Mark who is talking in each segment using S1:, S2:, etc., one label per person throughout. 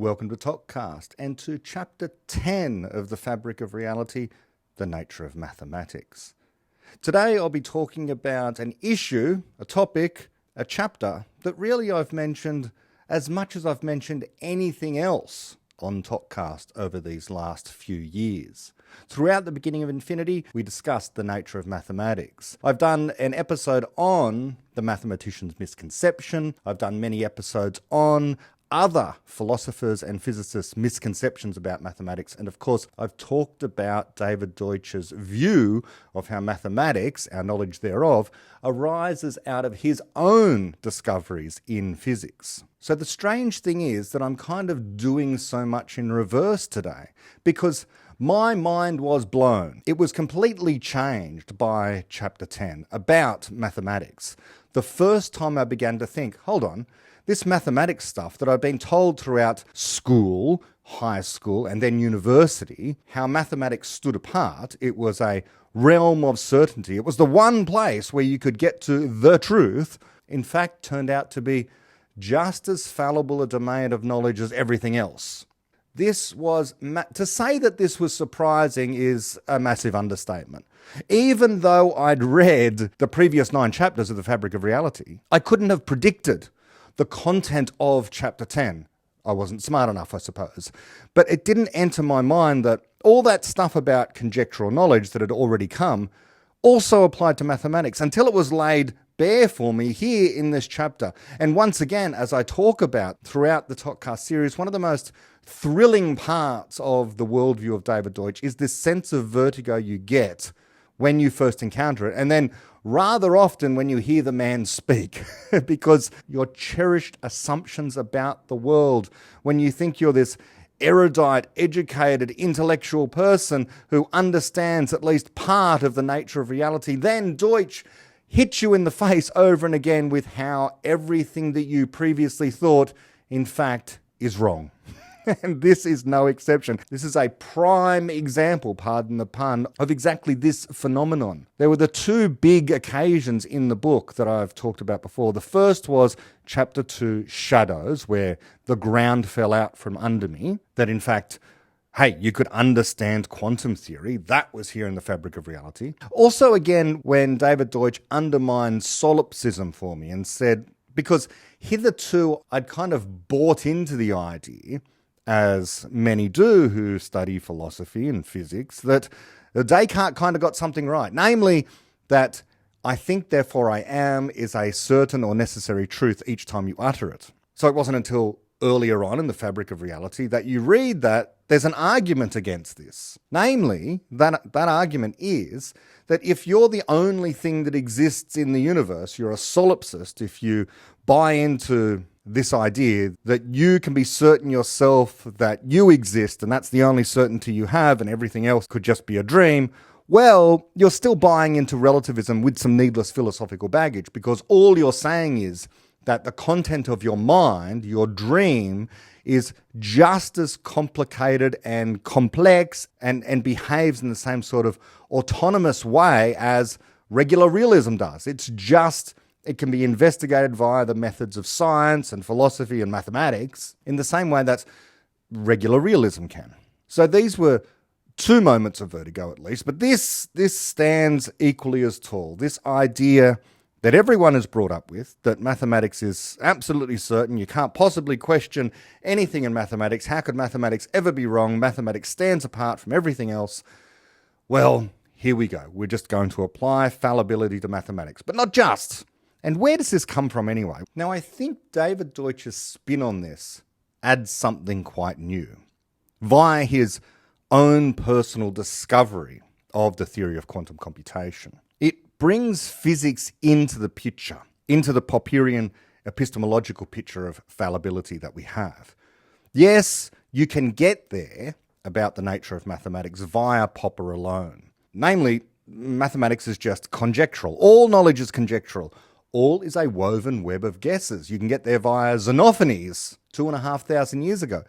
S1: Welcome to Talkcast and to Chapter 10 of The Fabric of Reality, The Nature of Mathematics. Today I'll be talking about an issue, a topic, a chapter that really I've mentioned as much as I've mentioned anything else on Talkcast over these last few years. Throughout the beginning of Infinity, we discussed the nature of mathematics. I've done an episode on the mathematician's misconception. I've done many episodes on other philosophers' and physicists' misconceptions about mathematics. And of course, I've talked about David Deutsch's view of how mathematics, our knowledge thereof, arises out of his own discoveries in physics. So the strange thing is that I'm kind of doing so much in reverse today, because my mind was blown. It was completely changed by Chapter 10 about mathematics. The first time I began to think, hold on, this mathematics stuff that I've been told throughout school, high school, and then university, how mathematics stood apart, it was a realm of certainty. It was the one place where you could get to the truth, in fact, turned out to be just as fallible a domain of knowledge as everything else. This was, to say that this was surprising is a massive understatement. Even though I'd read the previous 9 chapters of The Fabric of Reality, I couldn't have predicted the content of Chapter 10. I wasn't smart enough, I suppose. But it didn't enter my mind that all that stuff about conjectural knowledge that had already come also applied to mathematics until it was laid bare for me here in this chapter. And once again, as I talk about throughout the Talkcast series, one of the most thrilling parts of the worldview of David Deutsch is this sense of vertigo you get when you first encounter it, and then rather often when you hear the man speak, because your cherished assumptions about the world, when you think you're this erudite, educated, intellectual person who understands at least part of the nature of reality, then Deutsch hits you in the face over and again with how everything that you previously thought, in fact, is wrong. And this is no exception. This is a prime example, pardon the pun, of exactly this phenomenon. There were the 2 big occasions in the book that I've talked about before. The first was Chapter 2, Shadows, where the ground fell out from under me, that in fact, hey, you could understand quantum theory. That was here in The Fabric of Reality. Also, again, when David Deutsch undermined solipsism for me and said, because hitherto I'd kind of bought into the idea, as many do who study philosophy and physics, that Descartes kind of got something right. Namely, that I think, therefore I am is a certain or necessary truth each time you utter it. So it wasn't until earlier on in The Fabric of Reality that you read that there's an argument against this. Namely, that argument is that if you're the only thing that exists in the universe, you're a solipsist if you buy into this idea that you can be certain yourself that you exist and that's the only certainty you have and everything else could just be a dream, well, you're still buying into relativism with some needless philosophical baggage, because all you're saying is that the content of your mind, your dream, is just as complicated and complex and behaves in the same sort of autonomous way as regular realism does. It can be investigated via the methods of science and philosophy and mathematics in the same way that regular realism can. So these were 2 moments of vertigo at least, but this stands equally as tall. This idea that everyone is brought up with, that mathematics is absolutely certain, you can't possibly question anything in mathematics. How could mathematics ever be wrong? Mathematics stands apart from everything else. Well, here we go. We're just going to apply fallibility to mathematics, but not just. And where does this come from anyway? Now, I think David Deutsch's spin on this adds something quite new via his own personal discovery of the theory of quantum computation. It brings physics into the picture, into the Popperian epistemological picture of fallibility that we have. Yes, you can get there about the nature of mathematics via Popper alone. Namely, mathematics is just conjectural. All knowledge is conjectural. All is a woven web of guesses. You can get there via Xenophanes 2,500 years ago.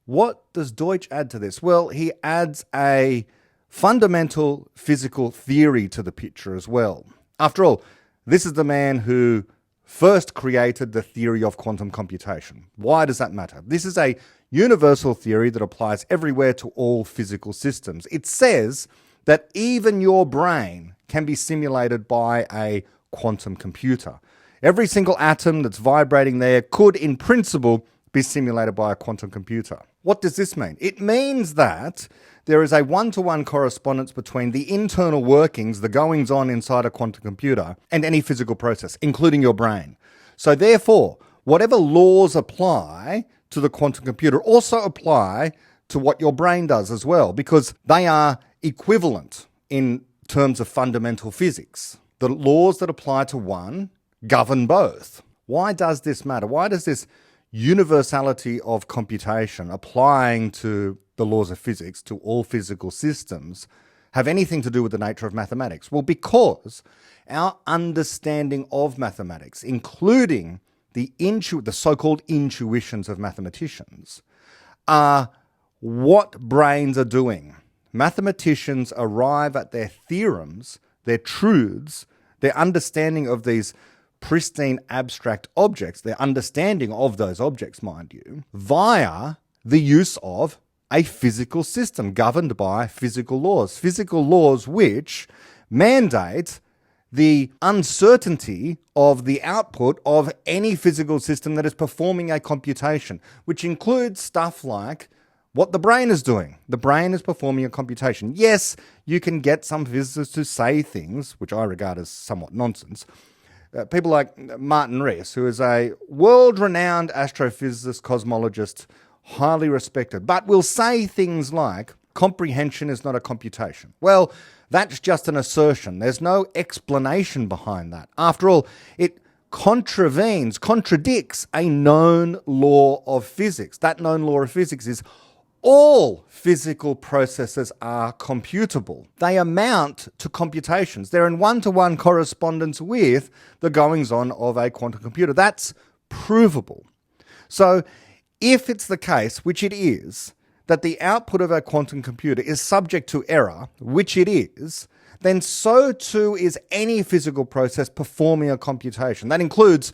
S1: What does Deutsch add to this? Well, he adds a fundamental physical theory to the picture as well. After all, this is the man who first created the theory of quantum computation. Why does that matter? This is a universal theory that applies everywhere to all physical systems. It says that even your brain can be simulated by a quantum computer. Every single atom that's vibrating there could, in principle, be simulated by a quantum computer. What does this mean? It means that there is a one-to-one correspondence between the internal workings, the goings-on inside a quantum computer, and any physical process, including your brain. So therefore, whatever laws apply to the quantum computer also apply to what your brain does as well, because they are equivalent in terms of fundamental physics. The laws that apply to one govern both. Why does this matter? Why does this universality of computation applying to the laws of physics, to all physical systems, have anything to do with the nature of mathematics? Well, because our understanding of mathematics, including the so-called intuitions of mathematicians, are what brains are doing. Mathematicians arrive at their theorems, their truths, their understanding of these pristine abstract objects, their understanding of those objects, mind you, via the use of a physical system governed by physical laws which mandate the uncertainty of the output of any physical system that is performing a computation, which includes stuff like what the brain is doing. The brain is performing a computation. Yes, you can get some physicists to say things, which I regard as somewhat nonsense. People like Martin Rees, who is a world-renowned astrophysicist, cosmologist, highly respected, but will say things like, comprehension is not a computation. Well, that's just an assertion. There's no explanation behind that. After all, it contradicts a known law of physics. That known law of physics is all physical processes are computable. They amount to computations. They're in one-to-one correspondence with the goings-on of a quantum computer. That's provable. So if it's the case, which it is, that the output of a quantum computer is subject to error, which it is, then so too is any physical process performing a computation. That includes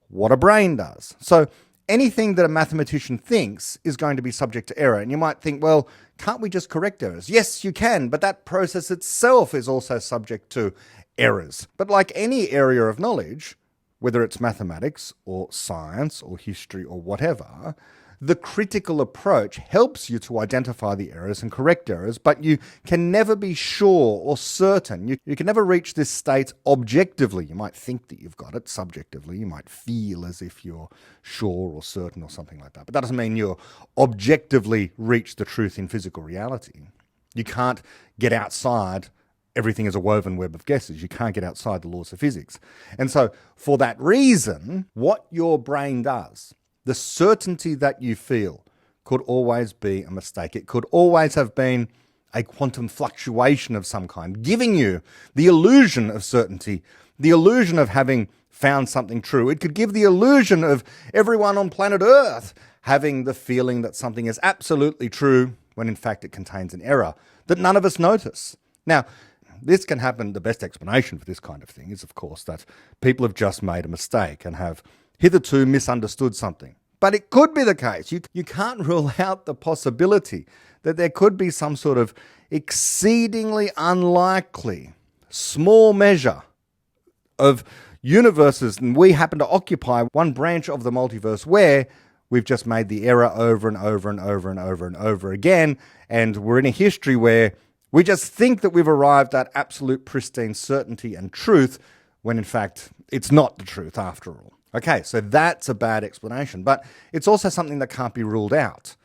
S1: what a brain does. So anything that a mathematician thinks is going to be subject to error. And you might think, well, can't we just correct errors? Yes, you can, but that process itself is also subject to errors. But like any area of knowledge, whether it's mathematics or science or history or whatever, the critical approach helps you to identify the errors and correct errors, but you can never be sure or certain. You can never reach this state objectively. You might think that you've got it subjectively. You might feel as if you're sure or certain or something like that. But that doesn't mean you're objectively reach the truth in physical reality. You can't get outside. Everything is a woven web of guesses. You can't get outside the laws of physics. And so for that reason, what your brain does, the certainty that you feel, could always be a mistake. It could always have been a quantum fluctuation of some kind, giving you the illusion of certainty, the illusion of having found something true. It could give the illusion of everyone on planet Earth having the feeling that something is absolutely true when in fact it contains an error that none of us notice. Now, this can happen. The best explanation for this kind of thing is, of course, that people have just made a mistake and have hitherto misunderstood something. But it could be the case. You can't rule out the possibility that there could be some sort of exceedingly unlikely small measure of universes, and we happen to occupy one branch of the multiverse where we've just made the error over and over and over and over and over again, and we're in a history where we just think that we've arrived at absolute pristine certainty and truth, when in fact it's not the truth after all. Okay, so that's a bad explanation, but it's also something that can't be ruled out.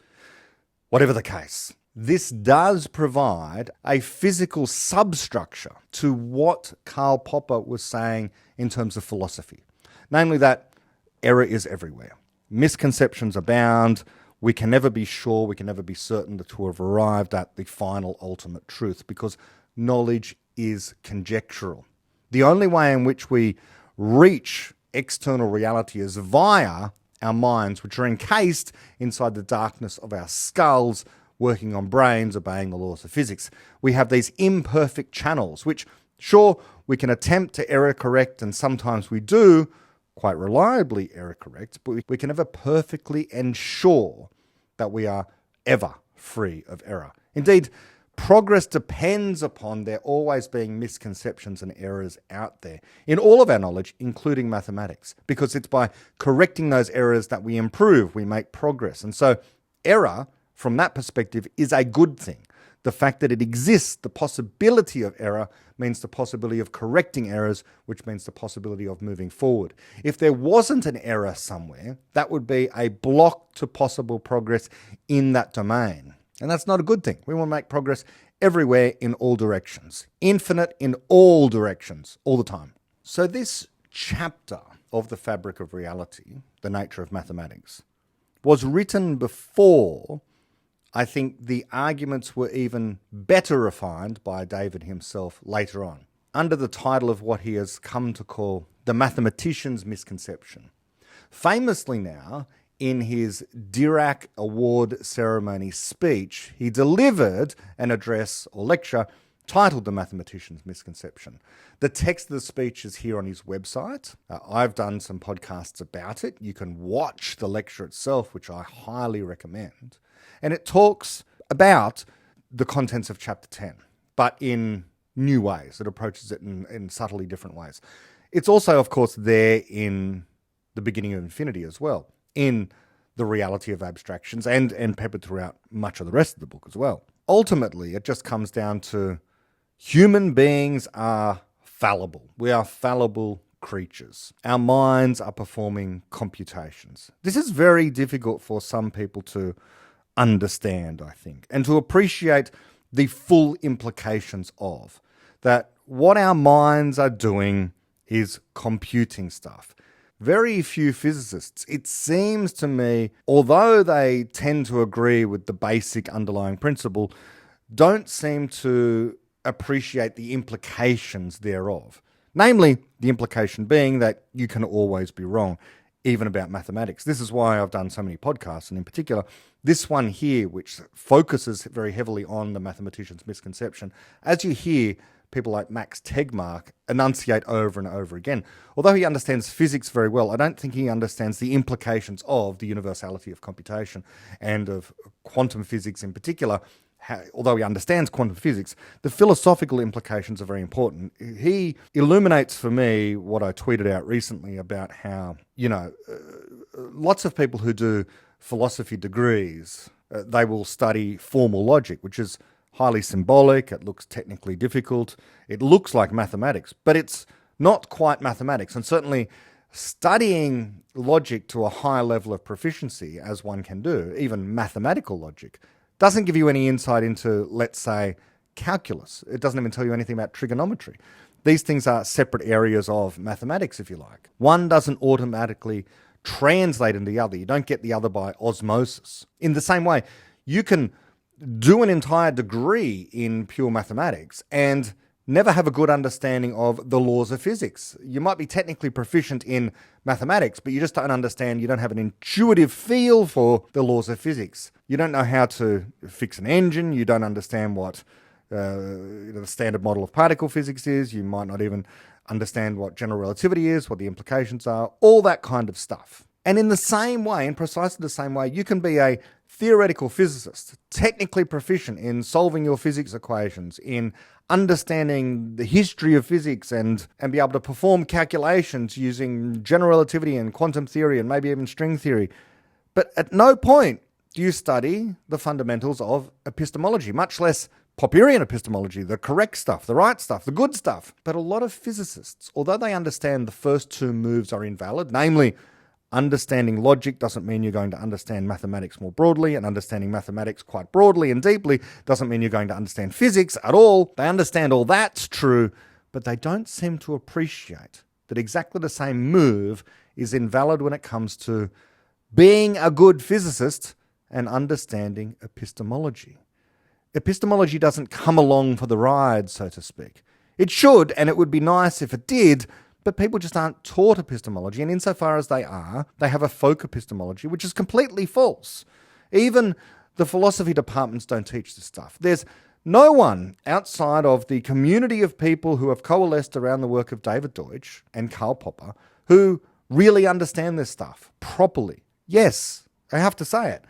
S1: Whatever the case, this does provide a physical substructure to what Karl Popper was saying in terms of philosophy. Namely that error is everywhere. Misconceptions abound. We can never be sure, we can never be certain to have arrived at the final ultimate truth, because knowledge is conjectural. The only way in which we reach external reality is via our minds, which are encased inside the darkness of our skulls, working on brains, obeying the laws of physics. We have these imperfect channels, which, sure, we can attempt to error correct, and sometimes we do quite reliably error correct, but we can never perfectly ensure that we are ever free of error. Indeed, progress depends upon there always being misconceptions and errors out there in all of our knowledge, including mathematics, because it's by correcting those errors that we improve, we make progress. And so error, from that perspective, is a good thing. The fact that it exists, the possibility of error, means the possibility of correcting errors, which means the possibility of moving forward. If there wasn't an error somewhere, that would be a block to possible progress in that domain. And that's not a good thing. We want to make progress everywhere in all directions. Infinite in all directions, all the time. So this chapter of the fabric of reality, the nature of mathematics, was written before I think the arguments were even better refined by David himself later on, under the title of what he has come to call the mathematician's misconception. Famously now, in his Dirac Award ceremony speech, he delivered an address or lecture titled The Mathematician's Misconception. The text of the speech is here on his website. I've done some podcasts about it. You can watch the lecture itself, which I highly recommend. And it talks about the contents of chapter 10, but in new ways. It approaches it in subtly different ways. It's also, of course, there in the beginning of infinity as well, in the reality of abstractions and peppered throughout much of the rest of the book as well. Ultimately, it just comes down to human beings are fallible. We are fallible creatures. Our minds are performing computations. This is very difficult for some people to understand, I think, and to appreciate the full implications of that. What our minds are doing is computing stuff. Very few physicists, it seems to me, although they tend to agree with the basic underlying principle, don't seem to appreciate the implications thereof. Namely, the implication being that you can always be wrong, even about mathematics. This is why I've done so many podcasts, and in particular, this one here, which focuses very heavily on the mathematician's misconception. As you hear people like Max Tegmark enunciate over and over again, although he understands physics very well, I don't think he understands the implications of the universality of computation and of quantum physics in particular. Although he understands quantum physics, the philosophical implications are very important. He illuminates for me what I tweeted out recently about how, lots of people who do philosophy degrees, they will study formal logic, which is highly symbolic. It looks technically difficult. It looks like mathematics, but it's not quite mathematics. And certainly studying logic to a high level of proficiency, as one can do, even mathematical logic, doesn't give you any insight into, let's say, calculus. It doesn't even tell you anything about trigonometry. These things are separate areas of mathematics, if you like. One doesn't automatically translate into the other. You don't get the other by osmosis. In the same way, you can do an entire degree in pure mathematics and never have a good understanding of the laws of physics. You might be technically proficient in mathematics, but you just don't understand, you don't have an intuitive feel for the laws of physics. You don't know how to fix an engine, you don't understand what the standard model of particle physics is, you might not even understand what general relativity is, what the implications are, all that kind of stuff. And in the same way, in precisely the same way, you can be a theoretical physicist, technically proficient in solving your physics equations, in understanding the history of physics and be able to perform calculations using general relativity and quantum theory and maybe even string theory. But at no point do you study the fundamentals of epistemology, much less Popperian epistemology, the correct stuff, the right stuff, the good stuff. But a lot of physicists, although they understand the first two moves are invalid, namely, understanding logic doesn't mean you're going to understand mathematics more broadly, and understanding mathematics quite broadly and deeply doesn't mean you're going to understand physics at all. They understand all that's true, but they don't seem to appreciate that exactly the same move is invalid when it comes to being a good physicist and understanding epistemology. Epistemology doesn't come along for the ride, so to speak. It should, and it would be nice if it did, but people just aren't taught epistemology, and insofar as they are, they have a folk epistemology, which is completely false. Even the philosophy departments don't teach this stuff. There's no one outside of the community of people who have coalesced around the work of David Deutsch and Karl Popper who really understand this stuff properly. Yes, I have to say it.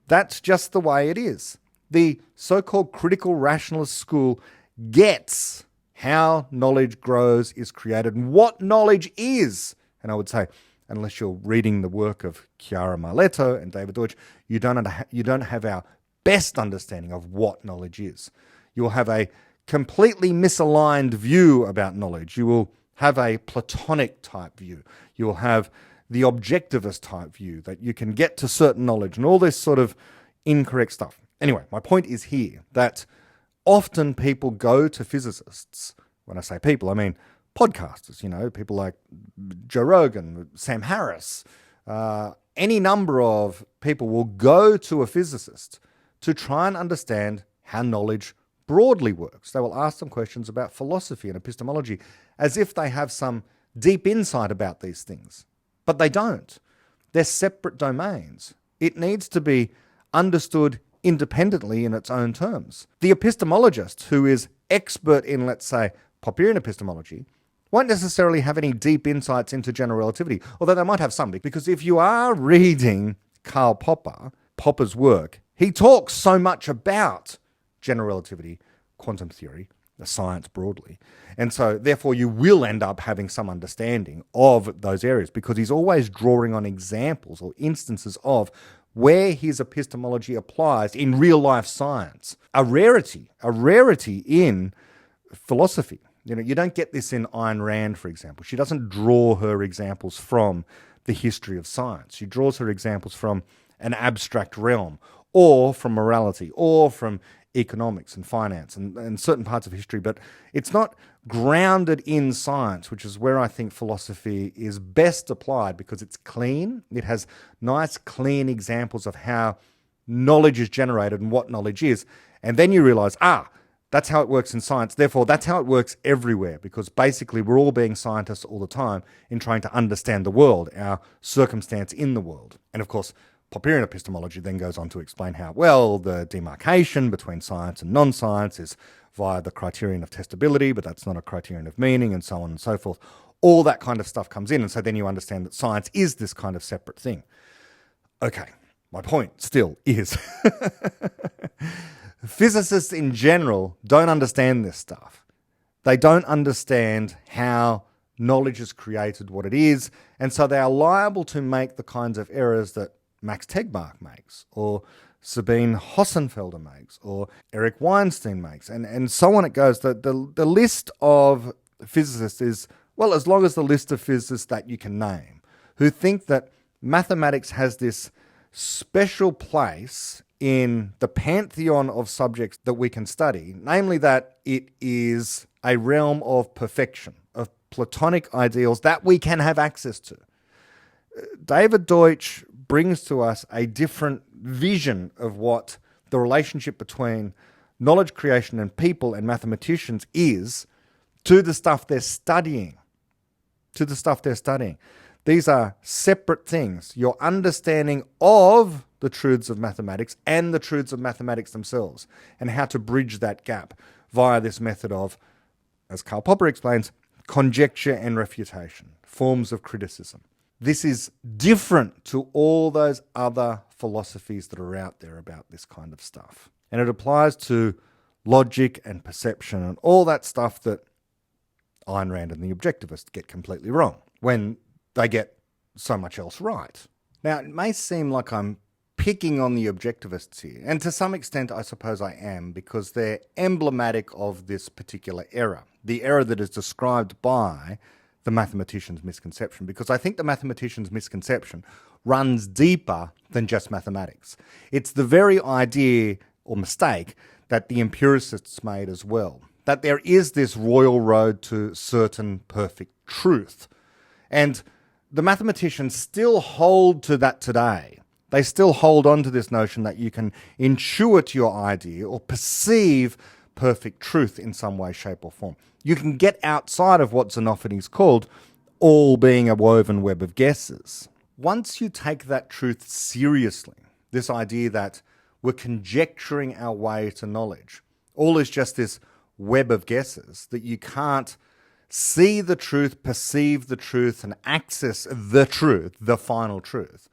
S1: That's just the way it is. The so-called critical rationalist school gets how knowledge grows, is created, and what knowledge is. And I would say, unless you're reading the work of Chiara Marletto and David Deutsch, you don't have our best understanding of what knowledge is. You'll have a completely misaligned view about knowledge. You will have a Platonic type view. You will have the objectivist type view that you can get to certain knowledge and all this sort of incorrect stuff. Anyway, my point is here that often people go to physicists. When I say people, I mean podcasters, people like Joe Rogan, Sam Harris, any number of people will go to a physicist to try and understand how knowledge broadly works. They will ask them questions about philosophy and epistemology as if they have some deep insight about these things. But they don't. They're separate domains. It needs to be understood independently in its own terms. The epistemologist who is expert in, let's say, Popperian epistemology won't necessarily have any deep insights into general relativity, although they might have some, because if you are reading Karl Popper's work, he talks so much about general relativity, quantum theory, the science broadly. And so therefore you will end up having some understanding of those areas because he's always drawing on examples or instances of where his epistemology applies in real life science. A rarity in philosophy. You don't get this in Ayn Rand, for example. She doesn't draw her examples from the history of science. She draws her examples from an abstract realm or from morality or from economics and finance and certain parts of history, but it's not grounded in science, which is where I think philosophy is best applied because it's clean. It has nice, clean examples of how knowledge is generated and what knowledge is. And then you realize, that's how it works in science. Therefore, that's how it works everywhere because basically we're all being scientists all the time in trying to understand the world, our circumstance in the world. And of course, Popperian epistemology then goes on to explain how, the demarcation between science and non-science is via the criterion of testability, but that's not a criterion of meaning, and so on and so forth. All that kind of stuff comes in, and so then you understand that science is this kind of separate thing. Okay, my point still is physicists in general don't understand this stuff. They don't understand how knowledge is created, what it is, and so they are liable to make the kinds of errors that Max Tegmark makes, or Sabine Hossenfelder makes, or Eric Weinstein makes, and so on it goes. The list of physicists is, as long as the list of physicists that you can name, who think that mathematics has this special place in the pantheon of subjects that we can study, namely that it is a realm of perfection, of Platonic ideals that we can have access to. David Deutsch brings to us a different vision of what the relationship between knowledge creation and people and mathematicians is to the stuff they're studying. These are separate things. Your understanding of the truths of mathematics and the truths of mathematics themselves, and how to bridge that gap via this method of, as Karl Popper explains, conjecture and refutation, forms of criticism. This is different to all those other philosophies that are out there about this kind of stuff. And it applies to logic and perception and all that stuff that Ayn Rand and the objectivists get completely wrong when they get so much else right. Now, it may seem like I'm picking on the objectivists here, and to some extent I suppose I am, because they're emblematic of this particular error, the error that is described by the mathematician's misconception, because I think the mathematician's misconception runs deeper than just mathematics. It's the very idea or mistake that the empiricists made as well, that there is this royal road to certain perfect truth. And the mathematicians still hold to that today. They still hold on to this notion that you can intuit your idea or perceive perfect truth in some way, shape or form. You can get outside of what Xenophanes called all being a woven web of guesses. Once you take that truth seriously, this idea that we're conjecturing our way to knowledge, all is just this web of guesses, that you can't see the truth, perceive the truth, and access the truth, the final truth,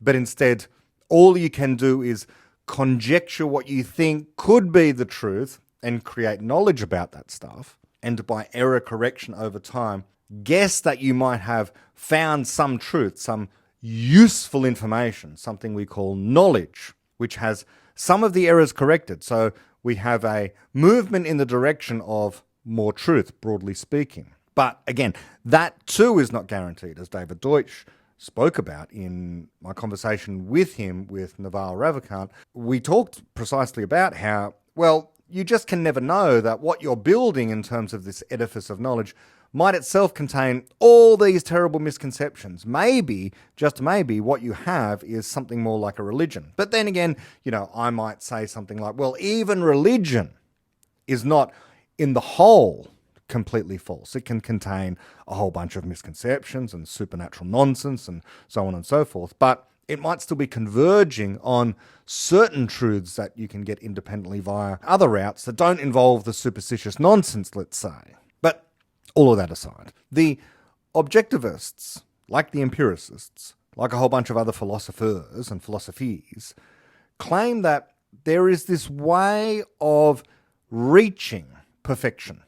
S1: but instead all you can do is conjecture what you think could be the truth and create knowledge about that stuff. And by error correction over time, guess that you might have found some truth, some useful information, something we call knowledge, which has some of the errors corrected. So we have a movement in the direction of more truth, broadly speaking. But again, that too is not guaranteed, as David Deutsch spoke about in my conversation with him with Naval Ravikant. We talked precisely about how, well, you just can never know that what you're building in terms of this edifice of knowledge might itself contain all these terrible misconceptions. Maybe, just maybe, what you have is something more like a religion. But then again, I might say something like, well, even religion is not in the whole completely false. It can contain a whole bunch of misconceptions and supernatural nonsense and so on and so forth. But it might still be converging on certain truths that you can get independently via other routes that don't involve the superstitious nonsense, let's say. But all of that aside, the objectivists, like the empiricists, like a whole bunch of other philosophers and philosophies, claim that there is this way of reaching perfection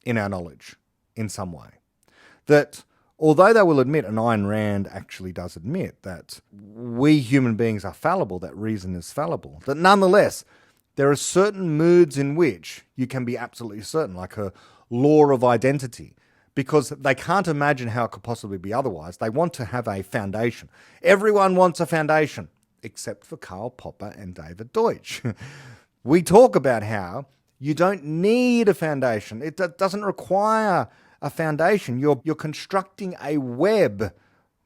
S1: in our knowledge in some way. That although they will admit, and Ayn Rand actually does admit, that we human beings are fallible, that reason is fallible, that nonetheless, there are certain moods in which you can be absolutely certain, like a law of identity, because they can't imagine how it could possibly be otherwise. They want to have a foundation. Everyone wants a foundation, except for Karl Popper and David Deutsch. We talk about how you don't need a foundation. It doesn't require a foundation. You're constructing a web,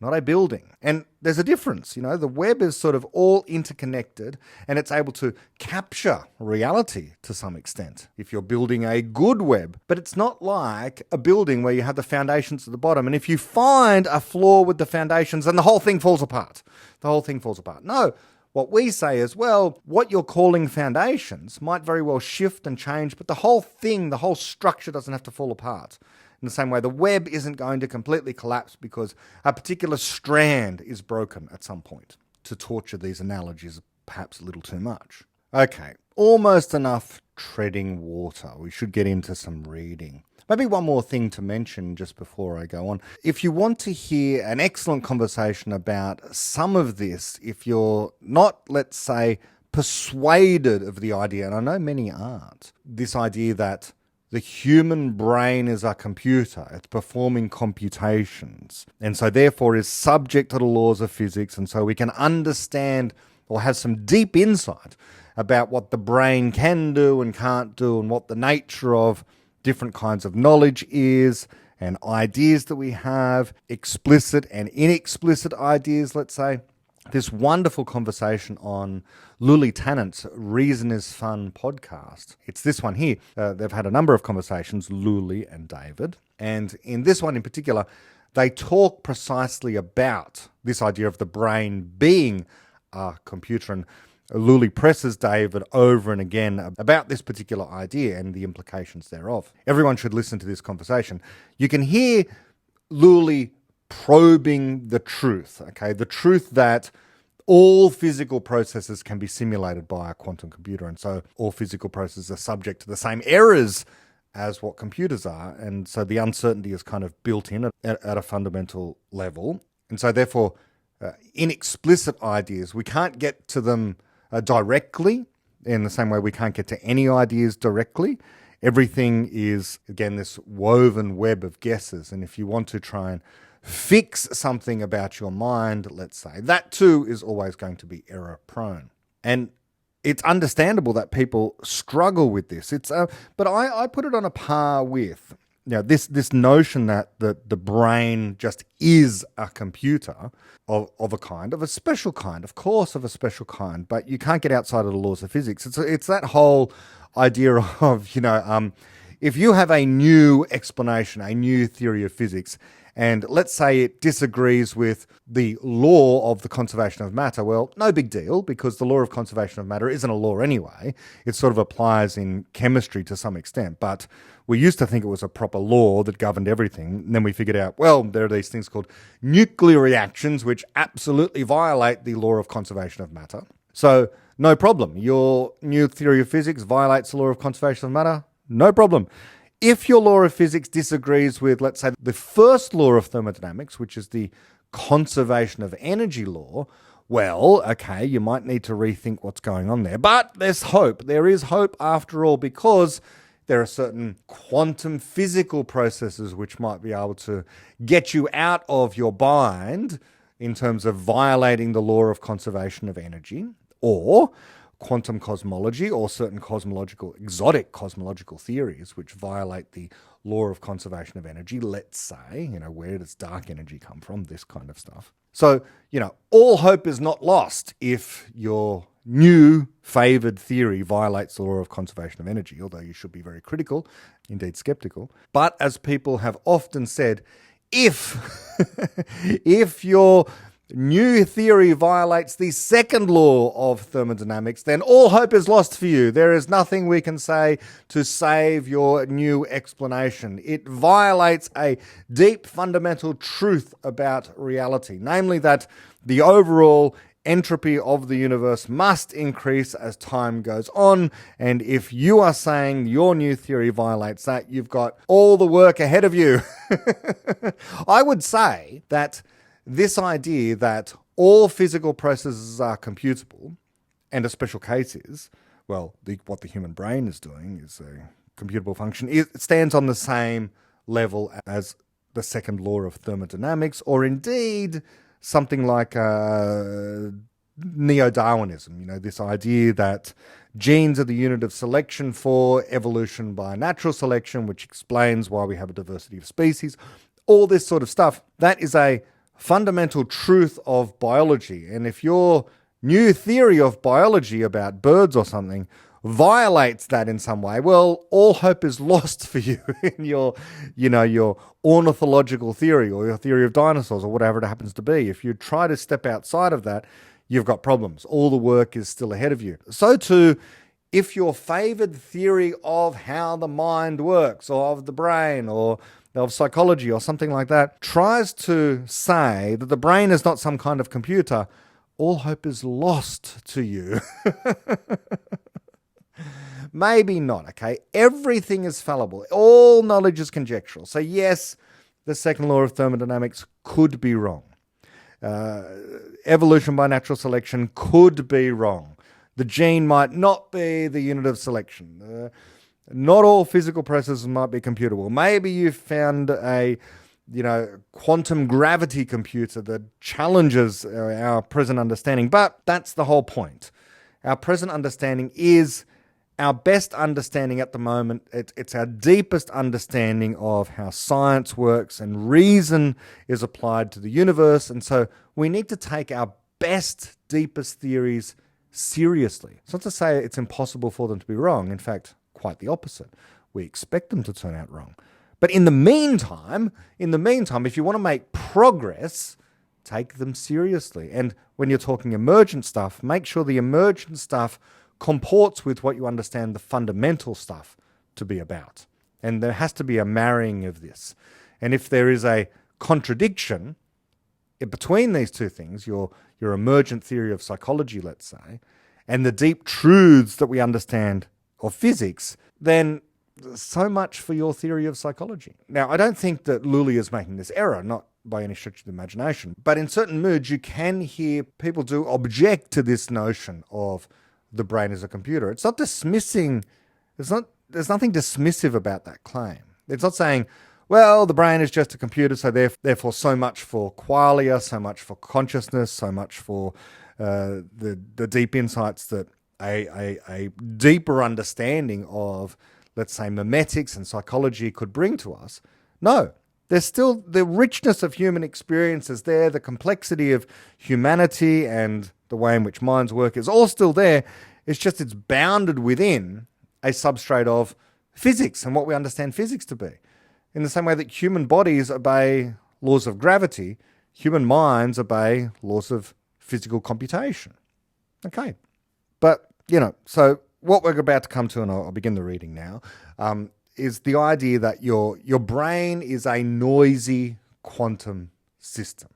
S1: not a building. And there's a difference. The web is sort of all interconnected and it's able to capture reality to some extent if you're building a good web. But it's not like a building where you have the foundations at the bottom. And if you find a flaw with the foundations, then the whole thing falls apart. The whole thing falls apart. No. What we say is, well, what you're calling foundations might very well shift and change, but the whole thing, the whole structure doesn't have to fall apart. In the same way, the web isn't going to completely collapse because a particular strand is broken at some point. To torture these analogies perhaps a little too much. Okay, almost enough treading water. We should get into some reading. Maybe one more thing to mention just before I go on. If you want to hear an excellent conversation about some of this, if you're not, let's say, persuaded of the idea, and I know many aren't, this idea that the human brain is a computer, it's performing computations, and so therefore is subject to the laws of physics, and so we can understand or have some deep insight about what the brain can do and can't do and what the nature of different kinds of knowledge is, and ideas that we have, explicit and inexplicit ideas, let's say. This wonderful conversation on Luli Tannant's Reason is Fun podcast. It's this one here. They've had a number of conversations, Luli and David. And in this one in particular, they talk precisely about this idea of the brain being a computer. And Luli presses David over and again about this particular idea and the implications thereof. Everyone should listen to this conversation. You can hear Luli probing the truth, okay? The truth that all physical processes can be simulated by a quantum computer, and so all physical processes are subject to the same errors as what computers are, and so the uncertainty is kind of built in at a fundamental level. And so therefore, inexplicit ideas, we can't get to them directly, in the same way we can't get to any ideas directly. Everything is, again, this woven web of guesses, and if you want to try and fix something about your mind, let's say, that too is always going to be error prone. And it's understandable that people struggle with this. But I put it on a par with this notion that the brain just is a computer of a kind, of a special kind, of course, of a special kind, but you can't get outside of the laws of physics. It's that whole idea of, if you have a new explanation, a new theory of physics, and let's say it disagrees with the law of the conservation of matter, well, no big deal, because the law of conservation of matter isn't a law anyway. It sort of applies in chemistry to some extent, but we used to think it was a proper law that governed everything. And then we figured out, well, there are these things called nuclear reactions, which absolutely violate the law of conservation of matter. So no problem. Your new theory of physics violates the law of conservation of matter. No problem. If your law of physics disagrees with, let's say, the first law of thermodynamics, which is the conservation of energy law, well, okay, you might need to rethink what's going on there. But there's hope. There is hope after all, because there are certain quantum physical processes which might be able to get you out of your bind in terms of violating the law of conservation of energy, or quantum cosmology, or certain exotic cosmological theories which violate the law of conservation of energy. Let's say, where does dark energy come from? This kind of stuff. So, all hope is not lost if your new favoured theory violates the law of conservation of energy, although you should be very critical, indeed skeptical. But as people have often said, if your new theory violates the second law of thermodynamics, then all hope is lost for you. There is nothing we can say to save your new explanation. It violates a deep fundamental truth about reality, namely that the overall entropy of the universe must increase as time goes on. And if you are saying your new theory violates that, you've got all the work ahead of you. I would say that this idea that all physical processes are computable, and a special case is, well, what the human brain is doing is a computable function. It stands on the same level as the second law of thermodynamics, or indeed something like neo-Darwinism, this idea that genes are the unit of selection for evolution by natural selection, which explains why we have a diversity of species, all this sort of stuff. That is a fundamental truth of biology. And if your new theory of biology about birds or something violates that in some way, well, all hope is lost for you in your ornithological theory, or your theory of dinosaurs, or whatever it happens to be. If you try to step outside of that, you've got problems. All the work is still ahead of you. So too, if your favoured theory of how the mind works, or of the brain, or of psychology, or something like that, tries to say that the brain is not some kind of computer, all hope is lost to you. Maybe not, okay? Everything is fallible. All knowledge is conjectural. So yes, the second law of thermodynamics could be wrong. Evolution by natural selection could be wrong. The gene might not be the unit of selection. Not all physical processes might be computable. Maybe you found a quantum gravity computer that challenges our present understanding. But that's the whole point. Our present understanding is our best understanding at the moment. It's our deepest understanding of how science works and reason is applied to the universe. And so we need to take our best, deepest theories seriously. It's not to say it's impossible for them to be wrong. In fact, quite the opposite. We expect them to turn out wrong. But in the meantime, if you want to make progress, take them seriously. And when you're talking emergent stuff, make sure the emergent stuff comports with what you understand the fundamental stuff to be about. And there has to be a marrying of this. And if there is a contradiction between these two things, your emergent theory of psychology, let's say, and the deep truths that we understand of physics, then so much for your theory of psychology. Now, I don't think that Lully is making this error, not by any stretch of the imagination, but in certain moods you can hear people do object to this notion of the brain as a computer. It's not dismissing, there's nothing dismissive about that claim. It's not saying, well, the brain is just a computer, so therefore so much for qualia, so much for consciousness, so much for the deep insights that a deeper understanding of, let's say, memetics and psychology could bring to us. No, there's still the richness of human experience is there, the complexity of humanity and the way in which minds work is all still there. It's just it's bounded within a substrate of physics and what we understand physics to be. In the same way that human bodies obey laws of gravity, human minds obey laws of physical computation. Okay. But, so what we're about to come to, and I'll begin the reading now, is the idea that your brain is a noisy quantum system,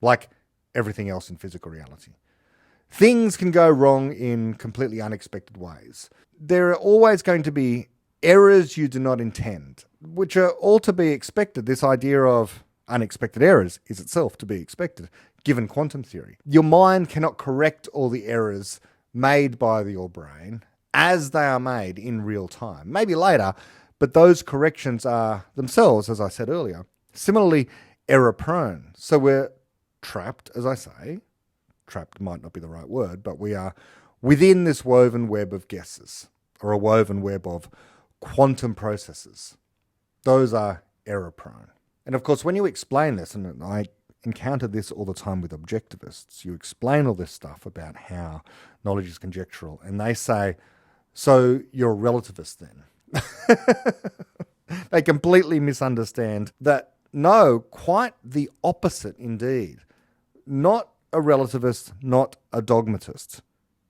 S1: like everything else in physical reality. Things can go wrong in completely unexpected ways. There are always going to be errors you do not intend, which are all to be expected. This idea of unexpected errors is itself to be expected, given quantum theory. Your mind cannot correct all the errors made by your brain as they are made in real time. Maybe later, but those corrections are themselves, as I said earlier, similarly error-prone. So we're trapped, as I say. Trapped might not be the right word, but we are within this woven web of guesses, or a woven web of quantum processes. Those are error-prone. And of course, when you explain this, and I encounter this all the time with objectivists, you explain all this stuff about how knowledge is conjectural, and they say, so you're a relativist then? They completely misunderstand that. No, quite the opposite indeed. Not a relativist, not a dogmatist.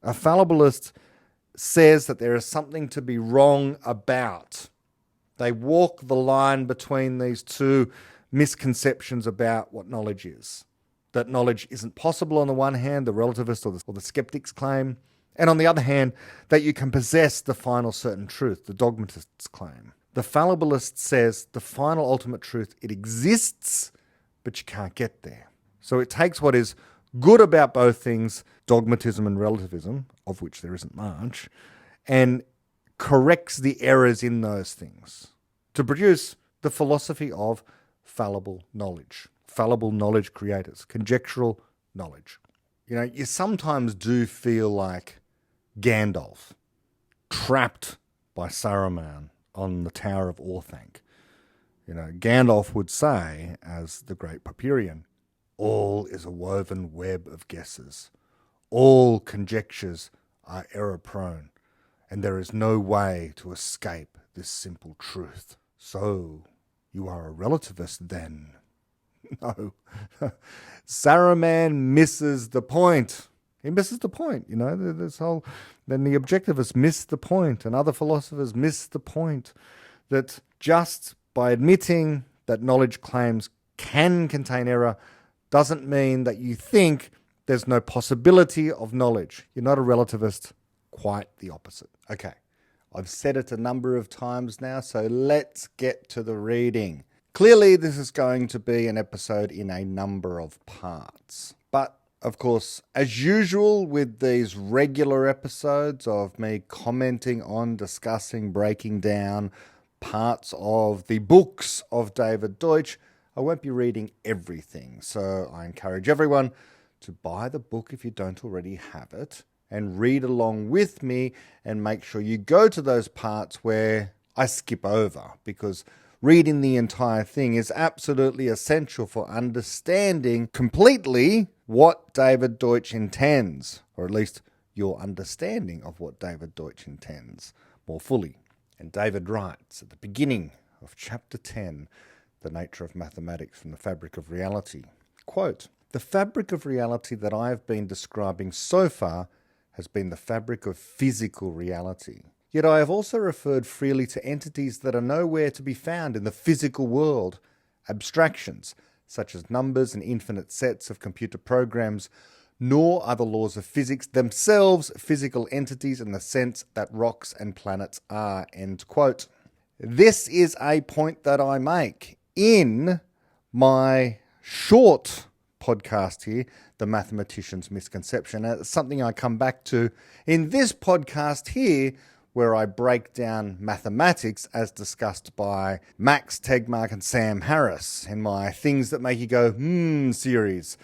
S1: A fallibilist says that there is something to be wrong about. They walk the line between these two misconceptions about what knowledge is. That knowledge isn't possible on the one hand, the relativist or the skeptic's claim, and on the other hand, that you can possess the final certain truth, the dogmatist's claim. The fallibilist says the final ultimate truth, it exists, but you can't get there. So it takes what is good about both things, dogmatism and relativism, of which there isn't much, and corrects the errors in those things to produce the philosophy of fallible knowledge creators, conjectural knowledge. You sometimes do feel like Gandalf, trapped by Saruman on the Tower of Orthanc. Gandalf would say, as the great Papyrian, all is a woven web of guesses. All conjectures are error-prone, and there is no way to escape this simple truth. So, you are a relativist then? No. Saruman misses the point. He misses the point, then the objectivists miss the point, and other philosophers miss the point that just by admitting that knowledge claims can contain error doesn't mean that you think there's no possibility of knowledge. You're not a relativist, quite the opposite. Okay, I've said it a number of times now, so let's get to the reading. Clearly, this is going to be an episode in a number of parts, but of course, as usual with these regular episodes of me commenting on, discussing, breaking down parts of the books of David Deutsch, I won't be reading everything. So I encourage everyone to buy the book if you don't already have it and read along with me, and make sure you go to those parts where I skip over, because reading the entire thing is absolutely essential for understanding completely what David Deutsch intends, or at least your understanding of what David Deutsch intends more fully. And David writes at the beginning of chapter 10, The Nature of Mathematics from the Fabric of Reality, quote, "The fabric of reality that I have been describing so far has been the fabric of physical reality. Yet I have also referred freely to entities that are nowhere to be found in the physical world, abstractions, such as numbers and infinite sets of computer programs, nor are the laws of physics themselves physical entities in the sense that rocks and planets are," end quote. This is a point that I make in my short podcast here, The Mathematician's Misconception. And it's something I come back to in this podcast here, where I break down mathematics as discussed by Max Tegmark and Sam Harris in my Things That Make You Go, series.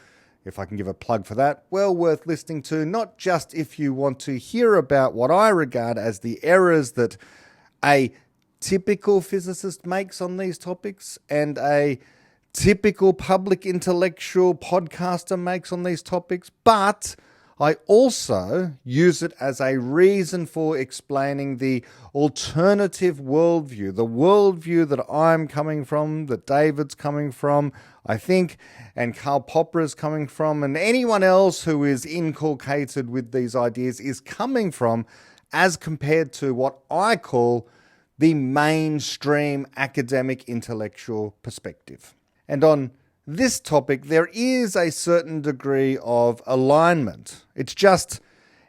S1: If I can give a plug for that, well worth listening to, not just if you want to hear about what I regard as the errors that a typical physicist makes on these topics and a typical public intellectual podcaster makes on these topics, but I also use it as a reason for explaining the alternative worldview, the worldview that I'm coming from, that David's coming from, I think, and Karl Popper is coming from, and anyone else who is inculcated with these ideas is coming from, as compared to what I call the mainstream academic intellectual perspective. And on this topic, there is a certain degree of alignment. It's just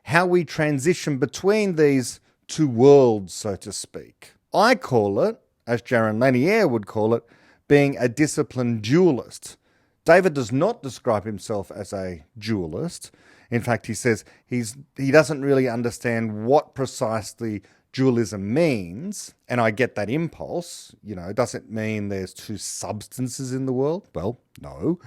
S1: how we transition between these two worlds, so to speak. I call it, as Jaron Lanier would call it, being a disciplined dualist. David does not describe himself as a dualist. In fact, he says he doesn't really understand what precisely dualism means, and I get that impulse. Does it mean there's two substances in the world? Well, no.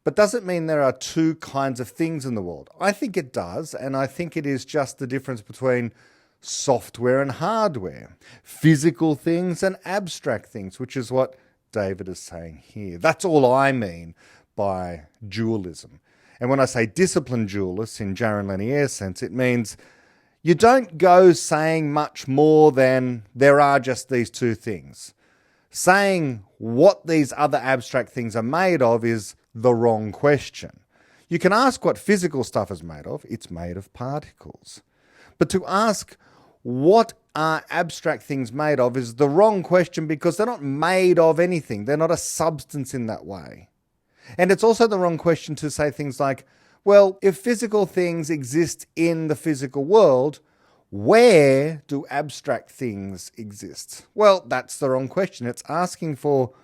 S1: But does it mean there are two kinds of things in the world? I think it does, and I think it is just the difference between software and hardware, physical things and abstract things, which is what David is saying here. That's all I mean by dualism. And when I say disciplined dualists in Jaron Lanier's sense, it means you don't go saying much more than there are just these two things. Saying what these other abstract things are made of is the wrong question. You can ask what physical stuff is made of. It's made of particles. But to ask what are abstract things made of is the wrong question, because they're not made of anything. They're not a substance in that way. And it's also the wrong question to say things like, well, if physical things exist in the physical world, where do abstract things exist? Well, that's the wrong question. It's asking for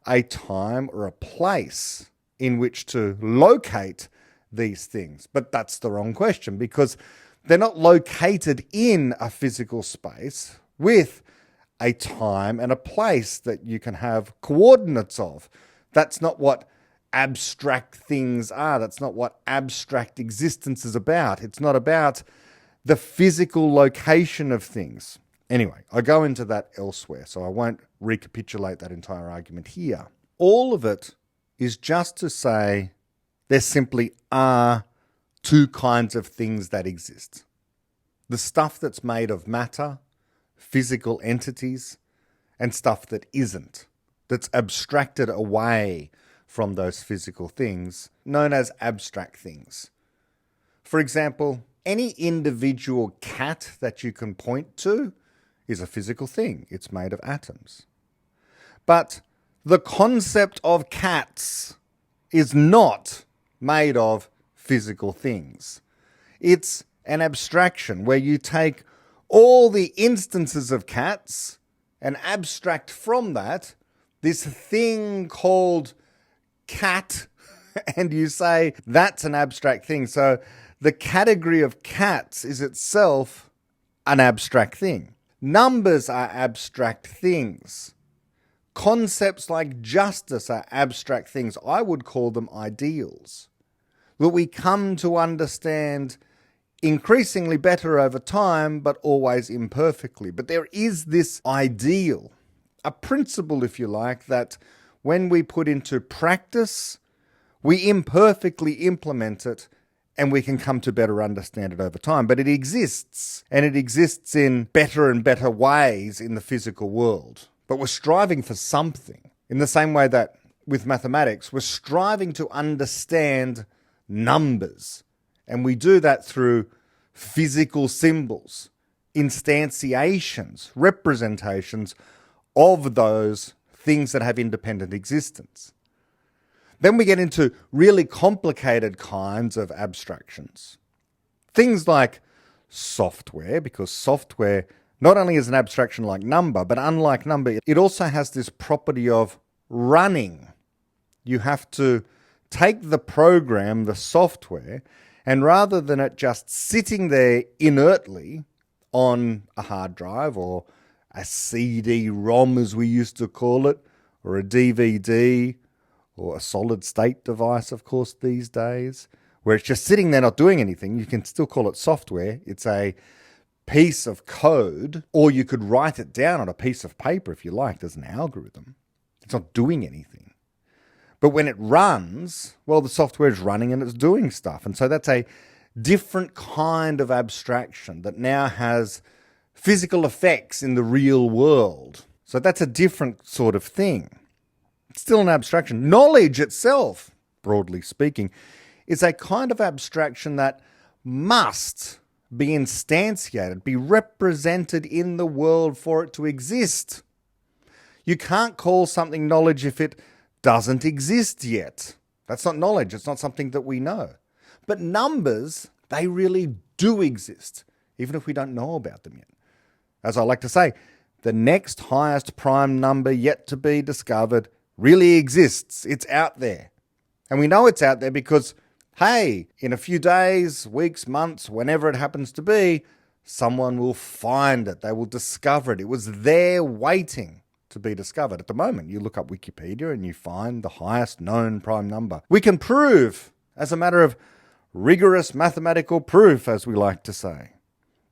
S1: a time or a place in which to locate these things. But that's the wrong question, because they're not located in a physical space with a time and a place that you can have coordinates of. That's not what abstract things are. That's not what abstract existence is about. It's not about the physical location of things. Anyway, I go into that elsewhere, so I won't recapitulate that entire argument here. All of it is just to say there simply are two kinds of things that exist. The stuff that's made of matter, physical entities, and stuff that isn't, that's abstracted away from those physical things, known as abstract things. For example, any individual cat that you can point to is a physical thing. It's made of atoms. But the concept of cats is not made of physical things. It's an abstraction where you take all the instances of cats and abstract from that this thing called cat, and you say that's an abstract thing. So the category of cats is itself an abstract thing. Numbers are abstract things. Concepts like justice are abstract things. I would call them ideals that we come to understand increasingly better over time, but always imperfectly. But there is this ideal, a principle, if you like, that when we put into practice, we imperfectly implement it, and we can come to better understand it over time. But it exists, and it exists in better and better ways in the physical world. But we're striving for something. In the same way that with mathematics, we're striving to understand numbers. And we do that through physical symbols, instantiations, representations of those things that have independent existence. Then we get into really complicated kinds of abstractions. Things like software, because software not only is an abstraction like number, but unlike number, it also has this property of running. You have to take the program, the software, and rather than it just sitting there inertly on a hard drive or a CD-ROM, as we used to call it, or a DVD, or a solid-state device, of course, these days, where it's just sitting there not doing anything, you can still call it software. It's a piece of code, or you could write it down on a piece of paper if you like. There's an algorithm. It's not doing anything. But when it runs, well, the software is running and it's doing stuff. And so that's a different kind of abstraction that now has physical effects in the real world. So that's a different sort of thing. It's still an abstraction. Knowledge itself, broadly speaking, is a kind of abstraction that must be instantiated, be represented in the world for it to exist. You can't call something knowledge if it doesn't exist yet. That's not knowledge. It's not something that we know. But numbers, they really do exist, even if we don't know about them yet. As I like to say, the next highest prime number yet to be discovered really exists. It's out there. And we know it's out there because, hey, in a few days, weeks, months, whenever it happens to be, someone will find it. They will discover it. It was there waiting to be discovered. At the moment, you look up Wikipedia and you find the highest known prime number. We can prove, as a matter of rigorous mathematical proof, as we like to say,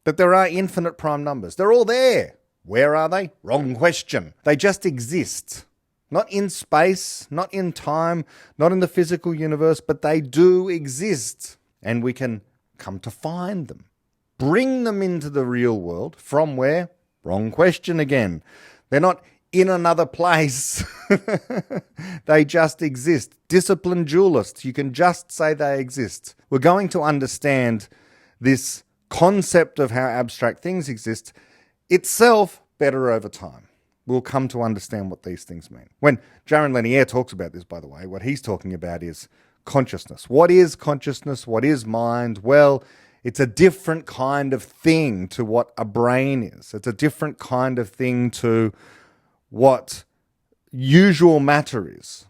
S1: that there are infinite prime numbers. They're all there. Where are they? Wrong question. They just exist. Not in space, not in time, not in the physical universe, but they do exist. And we can come to find them. Bring them into the real world. From where? Wrong question again. They're not in another place. They just exist. Disciplined dualists, you can just say they exist. We're going to understand this concept of how abstract things exist itself better over time. We'll come to understand what these things mean. When Jaron Lanier talks about this, by the way, what he's talking about is consciousness. What is consciousness? What is mind? Well, it's a different kind of thing to what a brain is. It's a different kind of thing to what usual matter is.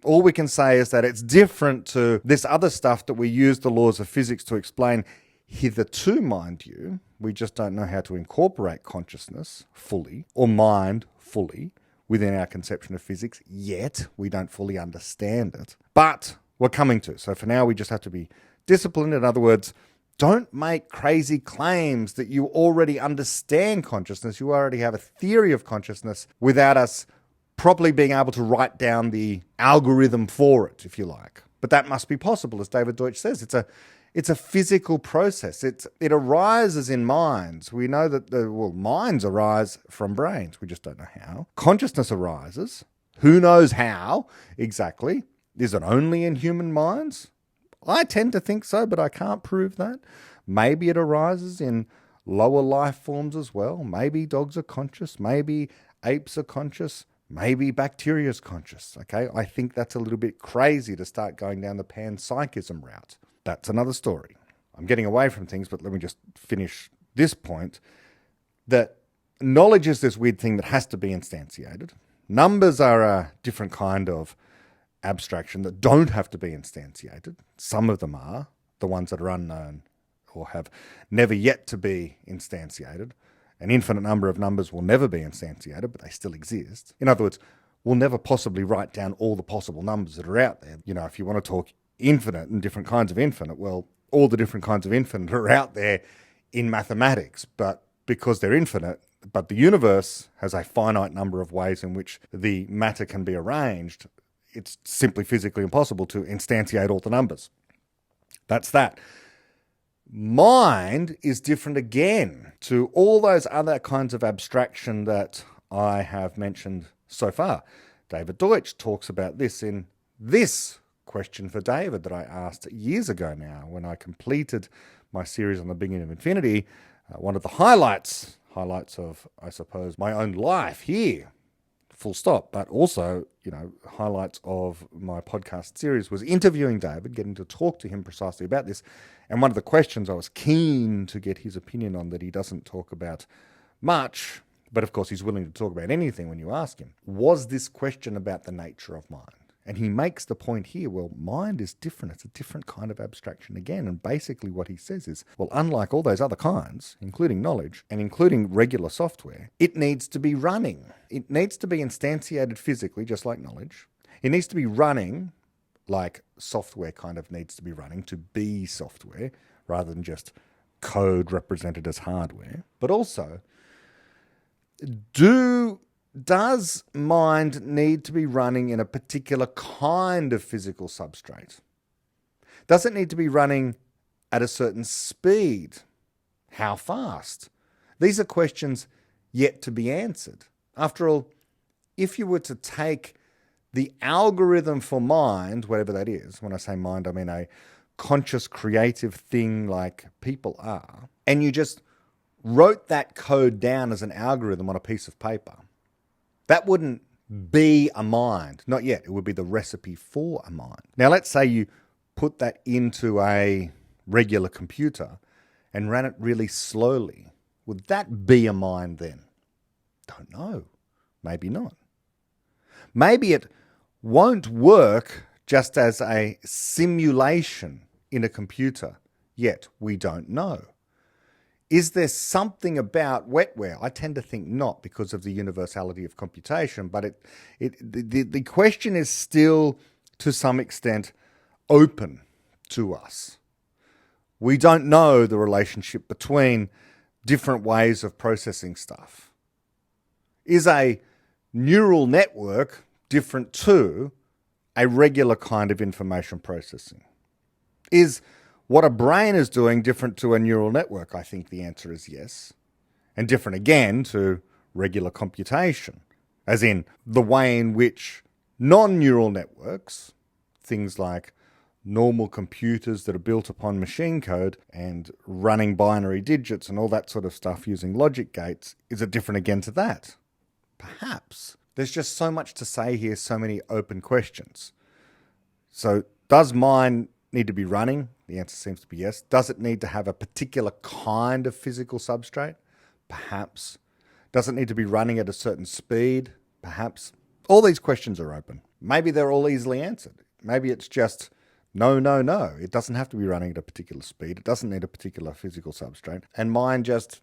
S1: All we can say is that it's different to this other stuff that we use the laws of physics to explain. Hitherto, mind you, we just don't know how to incorporate consciousness fully or mind fully within our conception of physics yet. We don't fully understand it. But we're coming to. So for now, we just have to be disciplined. In other words, don't make crazy claims that you already understand consciousness. You already have a theory of consciousness without us properly being able to write down the algorithm for it, if you like. But that must be possible, as David Deutsch says. It's a physical process. It arises in minds. We know that minds arise from brains. We just don't know how. Consciousness arises. Who knows how exactly? Is it only in human minds? I tend to think so, but I can't prove that. Maybe it arises in lower life forms as well. Maybe dogs are conscious. Maybe apes are conscious. Maybe bacteria is conscious. Okay, I think that's a little bit crazy to start going down the panpsychism route. That's another story. I'm getting away from things, but let me just finish this point. That knowledge is this weird thing that has to be instantiated. Numbers are a different kind of abstraction that don't have to be instantiated. Some of them are, the ones that are unknown or have never yet to be instantiated. An infinite number of numbers will never be instantiated, but they still exist. In other words, we'll never possibly write down all the possible numbers that are out there. You know, if you want to talk infinite and different kinds of infinite, well, all the different kinds of infinite are out there in mathematics, but because they're infinite, but the universe has a finite number of ways in which the matter can be arranged, it's simply physically impossible to instantiate all the numbers. That's that. Mind is different again to all those other kinds of abstraction that I have mentioned so far. David Deutsch talks about this in this question for David that I asked years ago now when I completed my series on the beginning of infinity. One of the highlights of, I suppose, my own life here, full stop, but also, highlights of my podcast series was interviewing David, getting to talk to him precisely about this. And one of the questions I was keen to get his opinion on that he doesn't talk about much, but of course he's willing to talk about anything when you ask him, was this question about the nature of mind. And he makes the point here, well, mind is different. It's a different kind of abstraction again. And basically what he says is, well, unlike all those other kinds, including knowledge and including regular software, it needs to be running. It needs to be instantiated physically, just like knowledge. It needs to be running like software kind of needs to be running to be software rather than just code represented as hardware. But also, does mind need to be running in a particular kind of physical substrate? Does it need to be running at a certain speed? How fast? These are questions yet to be answered. After all, if you were to take the algorithm for mind, whatever that is, when I say mind, I mean a conscious creative thing like people are, and you just wrote that code down as an algorithm on a piece of paper, that wouldn't be a mind. Not yet. It would be the recipe for a mind. Now, let's say you put that into a regular computer and ran it really slowly. Would that be a mind then? Don't know. Maybe not. Maybe it won't work just as a simulation in a computer, yet we don't know. Is there something about wetware? I tend to think not, because of the universality of computation, but the question is still to some extent open to us. We don't know the relationship between different ways of processing stuff. Is a neural network different to a regular kind of information processing? Is what a brain is doing different to a neural network? I think the answer is yes. And different again to regular computation, as in the way in which non-neural networks, things like normal computers that are built upon machine code and running binary digits and all that sort of stuff using logic gates, is it different again to that? Perhaps. There's just so much to say here, so many open questions. So does mine need to be running? The answer seems to be yes. Does it need to have a particular kind of physical substrate? Perhaps. Does it need to be running at a certain speed? Perhaps. All these questions are open. Maybe they're all easily answered. Maybe it's just no, no, no. It doesn't have to be running at a particular speed. It doesn't need a particular physical substrate. And mine just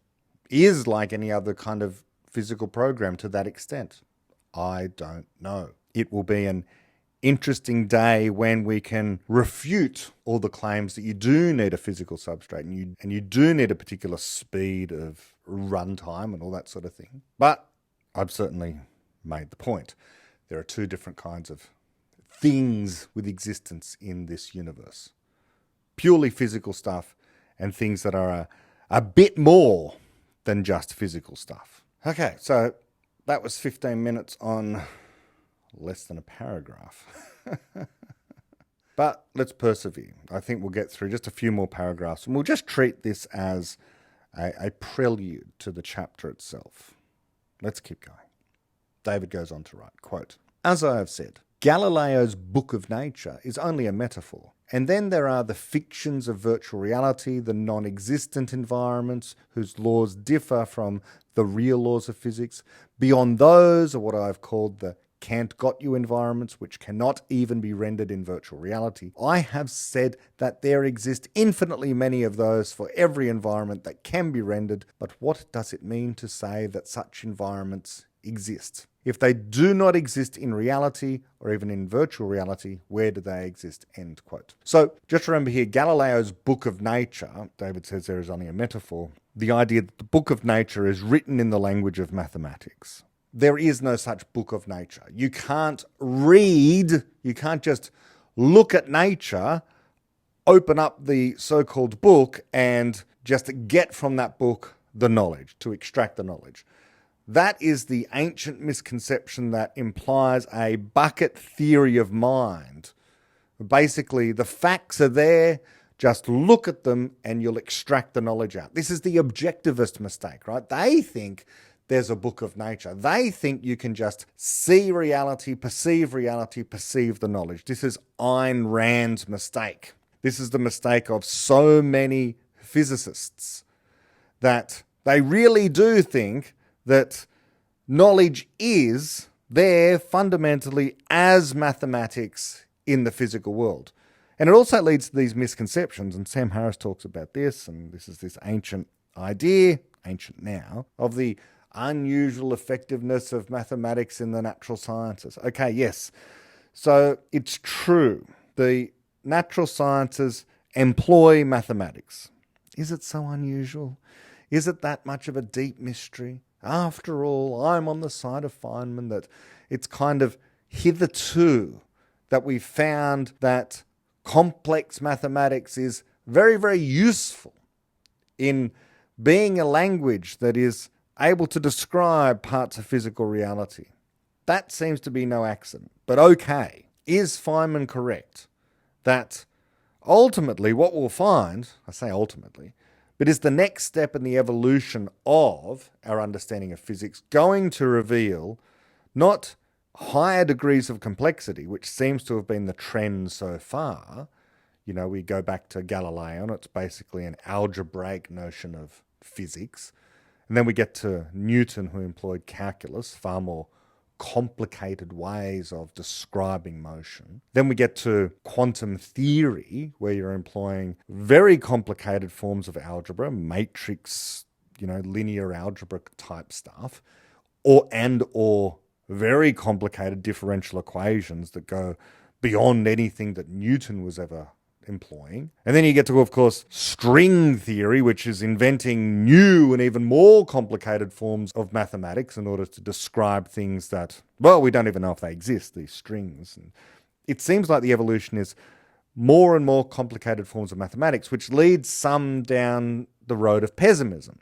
S1: is like any other kind of physical program to that extent. I don't know. It will be an interesting day when we can refute all the claims that you do need a physical substrate and you do need a particular speed of runtime and all that sort of thing. But I've certainly made the point. There are two different kinds of things with existence in this universe. Purely physical stuff and things that are a bit more than just physical stuff. Okay, so that was 15 minutes on less than a paragraph. But let's persevere. I think we'll get through just a few more paragraphs and we'll just treat this as a prelude to the chapter itself. Let's keep going. David goes on to write, quote, "As I have said, Galileo's book of nature is only a metaphor. And then there are the fictions of virtual reality, the non-existent environments whose laws differ from the real laws of physics. Beyond those are what I've called the can't-got-you environments, which cannot even be rendered in virtual reality. I have said that there exist infinitely many of those for every environment that can be rendered, but what does it mean to say that such environments exist? If they do not exist in reality, or even in virtual reality, where do they exist?" End quote. So just remember here, Galileo's book of nature, David says there is only a metaphor, the idea that the book of nature is written in the language of mathematics. There is no such book of nature. You can't just look at nature, open up the so-called book, and just get from that book the knowledge, to extract the knowledge. That is the ancient misconception that implies a bucket theory of mind. Basically, the facts are there, just look at them and you'll extract the knowledge out. This is the objectivist mistake, right? They think there's a book of nature. They think you can just see reality, perceive the knowledge. This is Ayn Rand's mistake. This is the mistake of so many physicists, that they really do think that knowledge is there fundamentally as mathematics in the physical world. And it also leads to these misconceptions, and Sam Harris talks about this, and this is this ancient idea, ancient now, of the unusual effectiveness of mathematics in the natural sciences. Okay, yes, so it's true. The natural sciences employ mathematics. Is it so unusual? Is it that much of a deep mystery? After all, I'm on the side of Feynman that it's kind of hitherto that we've found that complex mathematics is very, very useful in being a language that is able to describe parts of physical reality. That seems to be no accident. But okay, is Feynman correct that ultimately what we'll find, I say ultimately, but is the next step in the evolution of our understanding of physics going to reveal not higher degrees of complexity, which seems to have been the trend so far? You know, we go back to Galileo, and it's basically an algebraic notion of physics. And then we get to Newton, who employed calculus, far more complicated ways of describing motion. Then we get to quantum theory, where you're employing very complicated forms of algebra, matrix, linear algebra type stuff, or very complicated differential equations that go beyond anything that Newton was ever employing. And then you get to, of course, string theory, which is inventing new and even more complicated forms of mathematics in order to describe things that, well, we don't even know if they exist, these strings. And it seems like the evolution is more and more complicated forms of mathematics, which leads some down the road of pessimism.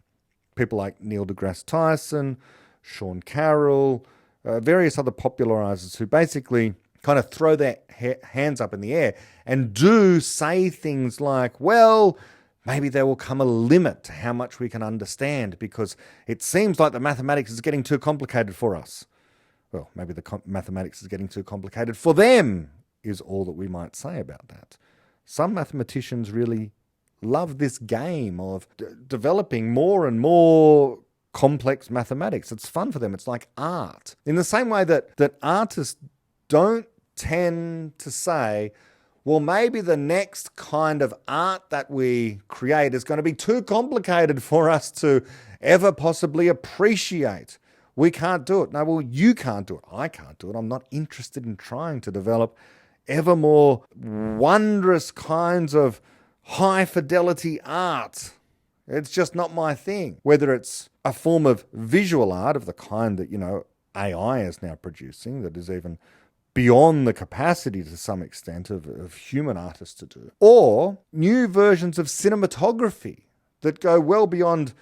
S1: People like Neil deGrasse Tyson, Sean Carroll, various other popularizers who basically kind of throw their hands up in the air and do say things like, well, maybe there will come a limit to how much we can understand because it seems like the mathematics is getting too complicated for us. Well, maybe the mathematics is getting too complicated for them is all that we might say about that. Some mathematicians really love this game of developing more and more complex mathematics. It's fun for them. It's like art. In the same way that artists don't tend to say, well, maybe the next kind of art that we create is going to be too complicated for us to ever possibly appreciate. We can't do it. No, well, you can't do it. I can't do it. I'm not interested in trying to develop ever more wondrous kinds of high fidelity art. It's just not my thing. Whether it's a form of visual art of the kind that, AI is now producing that is even beyond the capacity to some extent of human artists to do, or new versions of cinematography that go well beyond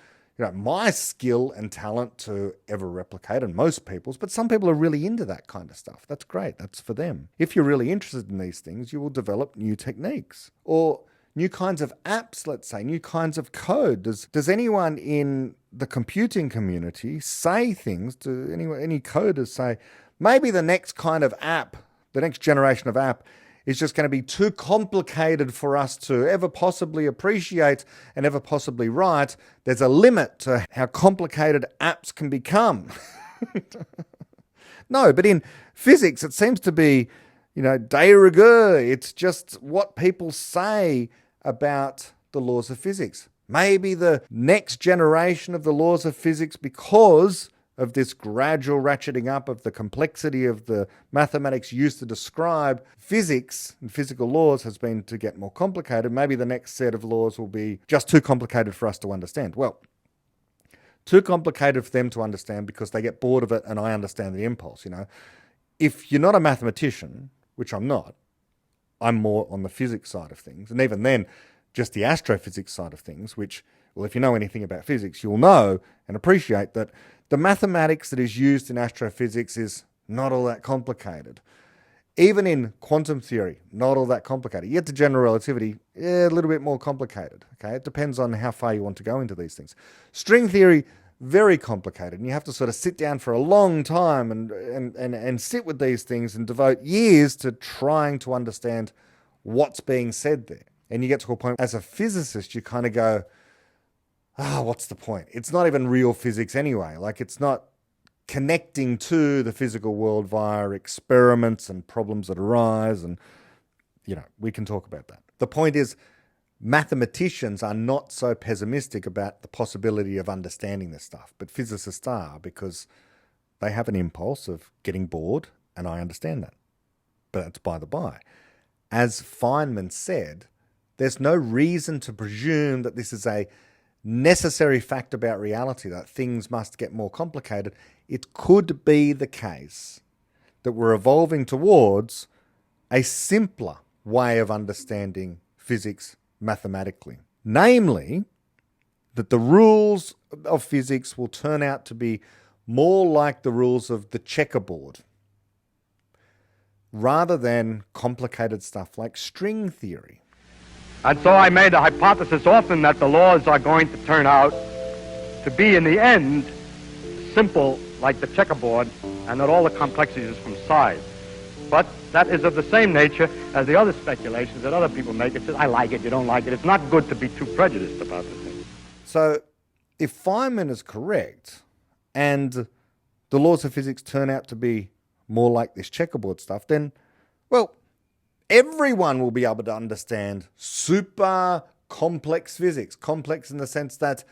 S1: my skill and talent to ever replicate, and most people's, but some people are really into that kind of stuff. That's great. That's for them. If you're really interested in these things, you will develop new techniques or new kinds of apps, let's say, new kinds of code. Does anyone in the computing community say things, do any coders say, maybe the next kind of app, the next generation of app is just going to be too complicated for us to ever possibly appreciate and ever possibly write. There's a limit to how complicated apps can become. No, but in physics, it seems to be, de rigueur. It's just what people say about the laws of physics. Maybe the next generation of the laws of physics, because of this gradual ratcheting up of the complexity of the mathematics used to describe physics and physical laws, has been to get more complicated. Maybe the next set of laws will be just too complicated for us to understand. Well, too complicated for them to understand because they get bored of it, and I understand the impulse. If you're not a mathematician, which I'm not, I'm more on the physics side of things, and even then, just the astrophysics side of things, which, well, if you know anything about physics, you'll know and appreciate that the mathematics that is used in astrophysics is not all that complicated. Even in quantum theory, not all that complicated. You get to general relativity, a little bit more complicated. Okay, it depends on how far you want to go into these things. String theory, very complicated, and you have to sort of sit down for a long time and sit with these things and devote years to trying to understand what's being said there. And you get to a point, as a physicist, you kind of go, what's the point? It's not even real physics anyway. Like, it's not connecting to the physical world via experiments and problems that arise. And, we can talk about that. The point is, mathematicians are not so pessimistic about the possibility of understanding this stuff, but physicists are, because they have an impulse of getting bored, and I understand that. But it's by the by. As Feynman said, there's no reason to presume that this is a necessary fact about reality, that things must get more complicated. It could be the case that we're evolving towards a simpler way of understanding physics mathematically. Namely, that the rules of physics will turn out to be more like the rules of the checkerboard, rather than complicated stuff like string theory.
S2: And so I made a hypothesis often that the laws are going to turn out to be, in the end, simple like the checkerboard, and that all the complexity is from size. But that is of the same nature as the other speculations that other people make. It says, I like it, you don't like it. It's not good to be too prejudiced about the thing.
S1: So if Feynman is correct, and the laws of physics turn out to be more like this checkerboard stuff, then, well, everyone will be able to understand super complex physics. Complex in the sense that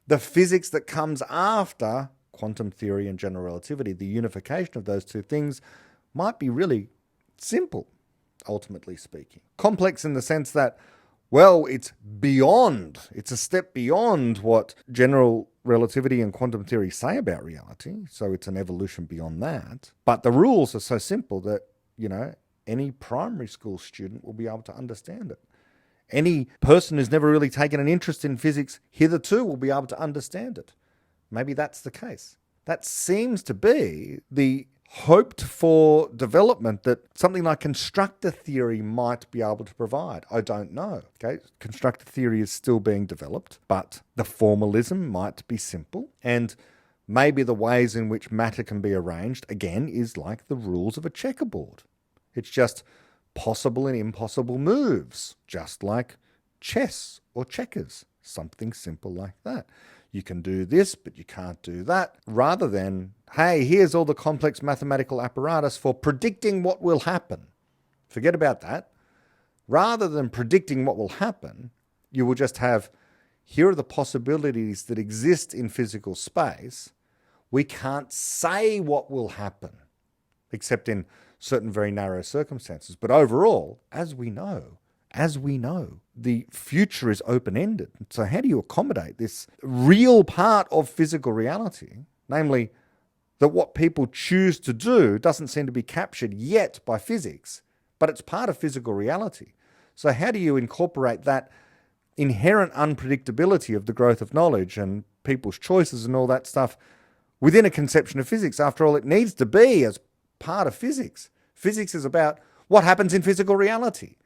S1: the physics that comes after quantum theory and general relativity, the unification of those two things, might be really simple, ultimately speaking. Complex in the sense that, well, it's a step beyond what general relativity and quantum theory say about reality, so it's an evolution beyond that. But the rules are so simple that, any primary school student will be able to understand it. Any person who's never really taken an interest in physics hitherto will be able to understand it. Maybe that's the case. That seems to be the hoped for development that something like constructor theory might be able to provide. I don't know. Okay, constructor theory is still being developed, but the formalism might be simple, and maybe the ways in which matter can be arranged, again, is like the rules of a checkerboard. It's just possible and impossible moves, just like chess or checkers, something simple like that. You can do this, but you can't do that, rather than, hey, here's all the complex mathematical apparatus for predicting what will happen. Forget about that. Rather than predicting what will happen, you will just have, here are the possibilities that exist in physical space. We can't say what will happen, except in certain very narrow circumstances. But overall, as we know, the future is open-ended. So how do you accommodate this real part of physical reality, namely that what people choose to do doesn't seem to be captured yet by physics, but it's part of physical reality. So how do you incorporate that inherent unpredictability of the growth of knowledge and people's choices and all that stuff within a conception of physics? After all, it needs to be as part of physics. Physics is about what happens in physical reality.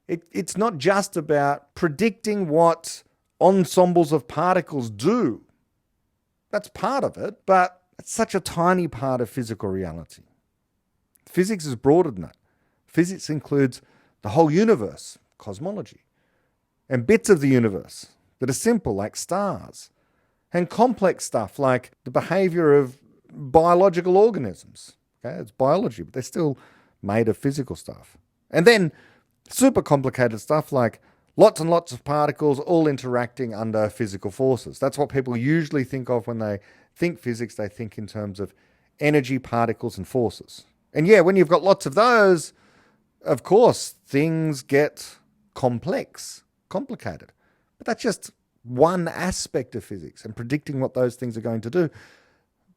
S1: It's not just about predicting what ensembles of particles do. That's part of it, but it's such a tiny part of physical reality. Physics is broader than that. Physics includes the whole universe, cosmology, and bits of the universe that are simple, like stars, and complex stuff like the behavior of biological organisms. Okay, it's biology, but they're still made of physical stuff. And then super complicated stuff like lots and lots of particles all interacting under physical forces. That's what people usually think of when they think physics. They think in terms of energy, particles, and forces. And yeah, when you've got lots of those, of course, things get complicated. But that's just one aspect of physics and predicting what those things are going to do.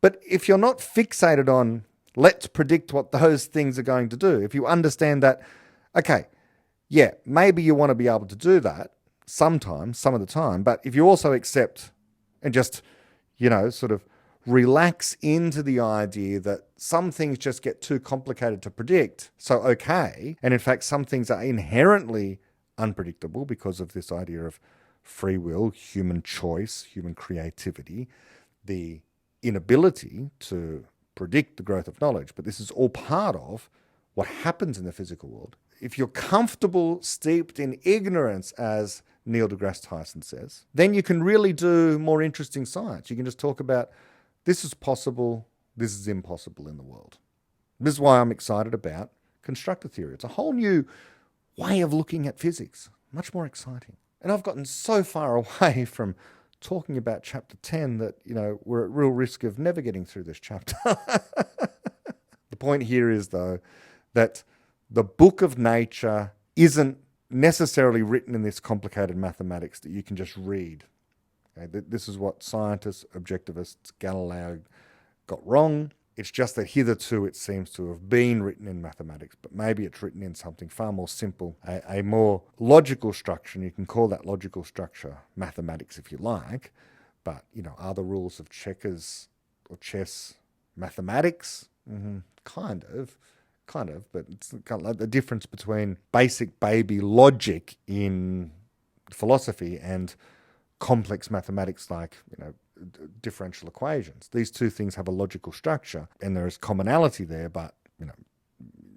S1: But if you're not fixated on let's predict what those things are going to do, if you understand that, okay, yeah, maybe you want to be able to do that sometimes, some of the time, but if you also accept and just, sort of relax into the idea that some things just get too complicated to predict, so okay, and in fact some things are inherently unpredictable because of this idea of free will, human choice, human creativity, the inability to predict the growth of knowledge, but this is all part of what happens in the physical world. If you're comfortable steeped in ignorance, as Neil deGrasse Tyson says, then you can really do more interesting science. You can just talk about this is possible, this is impossible in the world. This is why I'm excited about constructor theory. It's a whole new way of looking at physics, much more exciting. And I've gotten so far away from talking about chapter 10 that, we're at real risk of never getting through this chapter. The point here is, though, that the book of nature isn't necessarily written in this complicated mathematics that you can just read. Okay? This is what scientists, objectivists, Galileo got wrong. It's just that hitherto it seems to have been written in mathematics, but maybe it's written in something far more simple, a more logical structure, and you can call that logical structure mathematics if you like. But, are the rules of checkers or chess mathematics? Kind of, but it's kind of like the difference between basic baby logic in philosophy and complex mathematics like, differential equations. These two things have a logical structure and there is commonality there, but,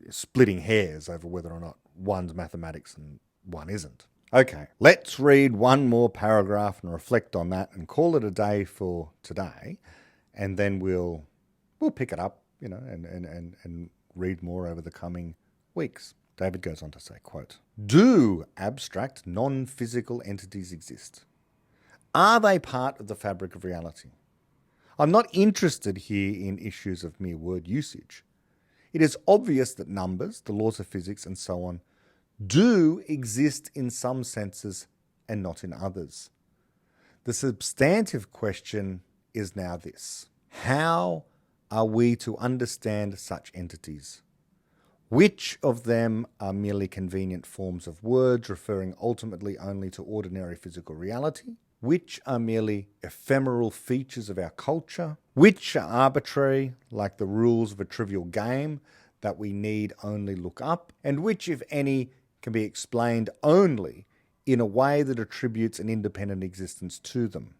S1: splitting hairs over whether or not one's mathematics and one isn't. Okay, let's read one more paragraph and reflect on that and call it a day for today, and then we'll pick it up, and read more over the coming weeks. David goes on to say, quote, "Do abstract non-physical entities exist? Are they part of the fabric of reality? I'm not interested here in issues of mere word usage. It is obvious that numbers, the laws of physics, and so on, do exist in some senses and not in others. The substantive question is now this: how are we to understand such entities? Which of them are merely convenient forms of words referring ultimately only to ordinary physical reality? Which are merely ephemeral features of our culture? Which are arbitrary, like the rules of a trivial game that we need only look up? And which, if any, can be explained only in a way that attributes an independent existence to them?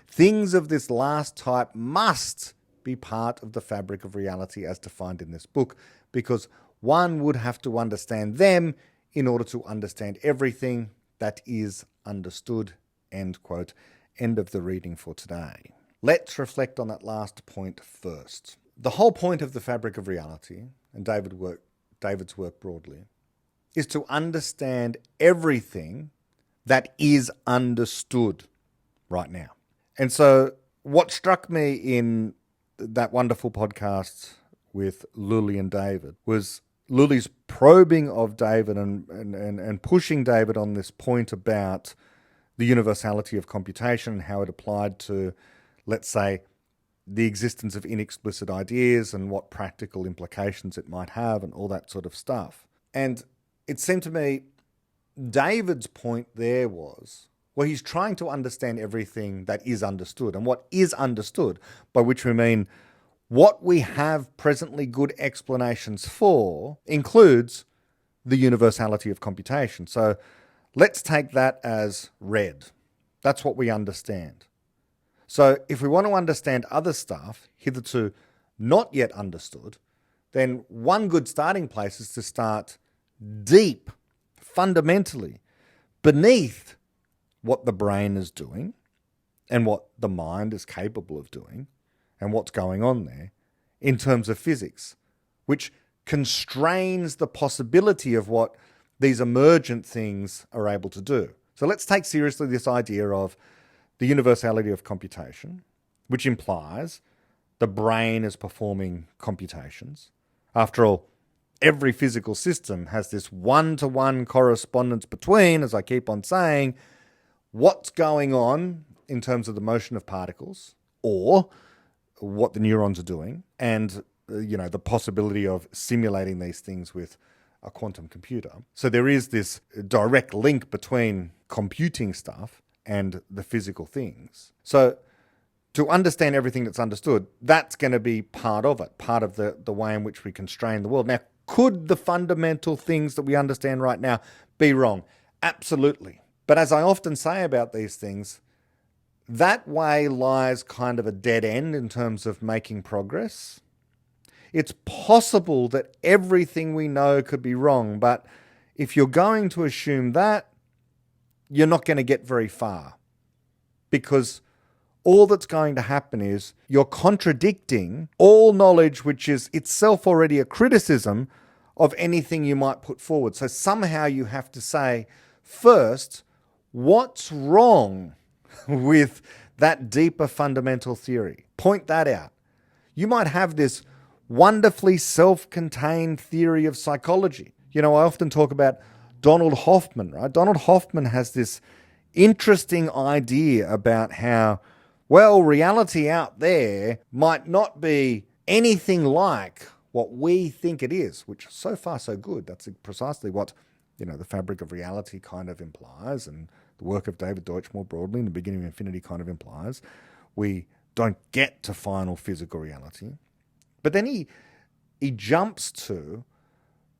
S1: Things of this last type must be part of the fabric of reality as defined in this book, because one would have to understand them in order to understand everything that is understood." End quote. End of the reading for today. Let's reflect on that last point first. The whole point of the fabric of reality, and David's work broadly, is to understand everything that is understood right now. And so what struck me in that wonderful podcast with Luli and David was Luli's probing of David and pushing David on this point about the universality of computation and how it applied to, let's say, the existence of inexplicit ideas and what practical implications it might have and all that sort of stuff. And it seemed to me David's point there was, well, he's trying to understand everything that is understood. And what is understood, by which we mean what we have presently good explanations for, includes the universality of computation. So let's take that as read. That's what we understand. So if we want to understand other stuff, hitherto not yet understood, then one good starting place is to start deep, fundamentally, beneath what the brain is doing and what the mind is capable of doing and what's going on there in terms of physics, which constrains the possibility of what these emergent things are able to do. So let's take seriously this idea of the universality of computation, which implies the brain is performing computations. After all, every physical system has this one-to-one correspondence between, as I keep on saying, what's going on in terms of the motion of particles or what the neurons are doing and the possibility of simulating these things with a quantum computer. So there is this direct link between computing stuff and the physical things. So to understand everything that's understood, that's going to be part of it, part of the way in which we constrain the world. Now, could the fundamental things that we understand right now be wrong? Absolutely. But as I often say about these things, that way lies kind of a dead end in terms of making progress. It's possible that everything we know could be wrong, but if you're going to assume that, you're not going to get very far, because all that's going to happen is you're contradicting all knowledge, which is itself already a criticism of anything you might put forward. So somehow you have to say, first, what's wrong with that deeper fundamental theory? Point that out. You might have this wonderfully self-contained theory of psychology. I often talk about Donald Hoffman, right? Donald Hoffman has this interesting idea about how, well, reality out there might not be anything like what we think it is, which so far so good. That's precisely what, the fabric of reality kind of implies, and the work of David Deutsch more broadly in the beginning of infinity kind of implies. We don't get to final physical reality. But then he jumps to,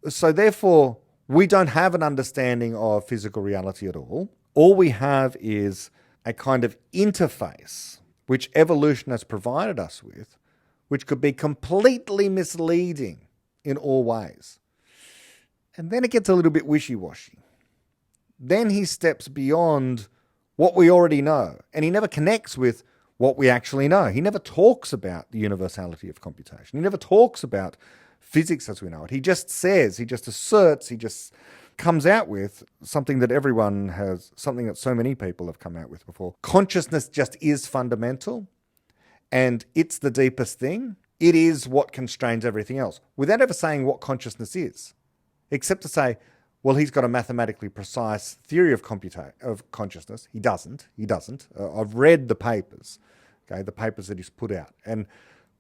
S1: so therefore we don't have an understanding of physical reality at all. All we have is a kind of interface which evolution has provided us with, which could be completely misleading in all ways. And then it gets a little bit wishy-washy. Then he steps beyond what we already know, and he never connects with what we actually know. He never talks about the universality of computation. He never talks about physics as we know it. He just says, he just asserts, he just comes out with something that everyone has, something that so many people have come out with before. Consciousness just is fundamental, and it's the deepest thing. It is what constrains everything else, without ever saying what consciousness is, except to say, well, he's got a mathematically precise theory of consciousness. He doesn't. I've read the papers, okay, the papers that he's put out, and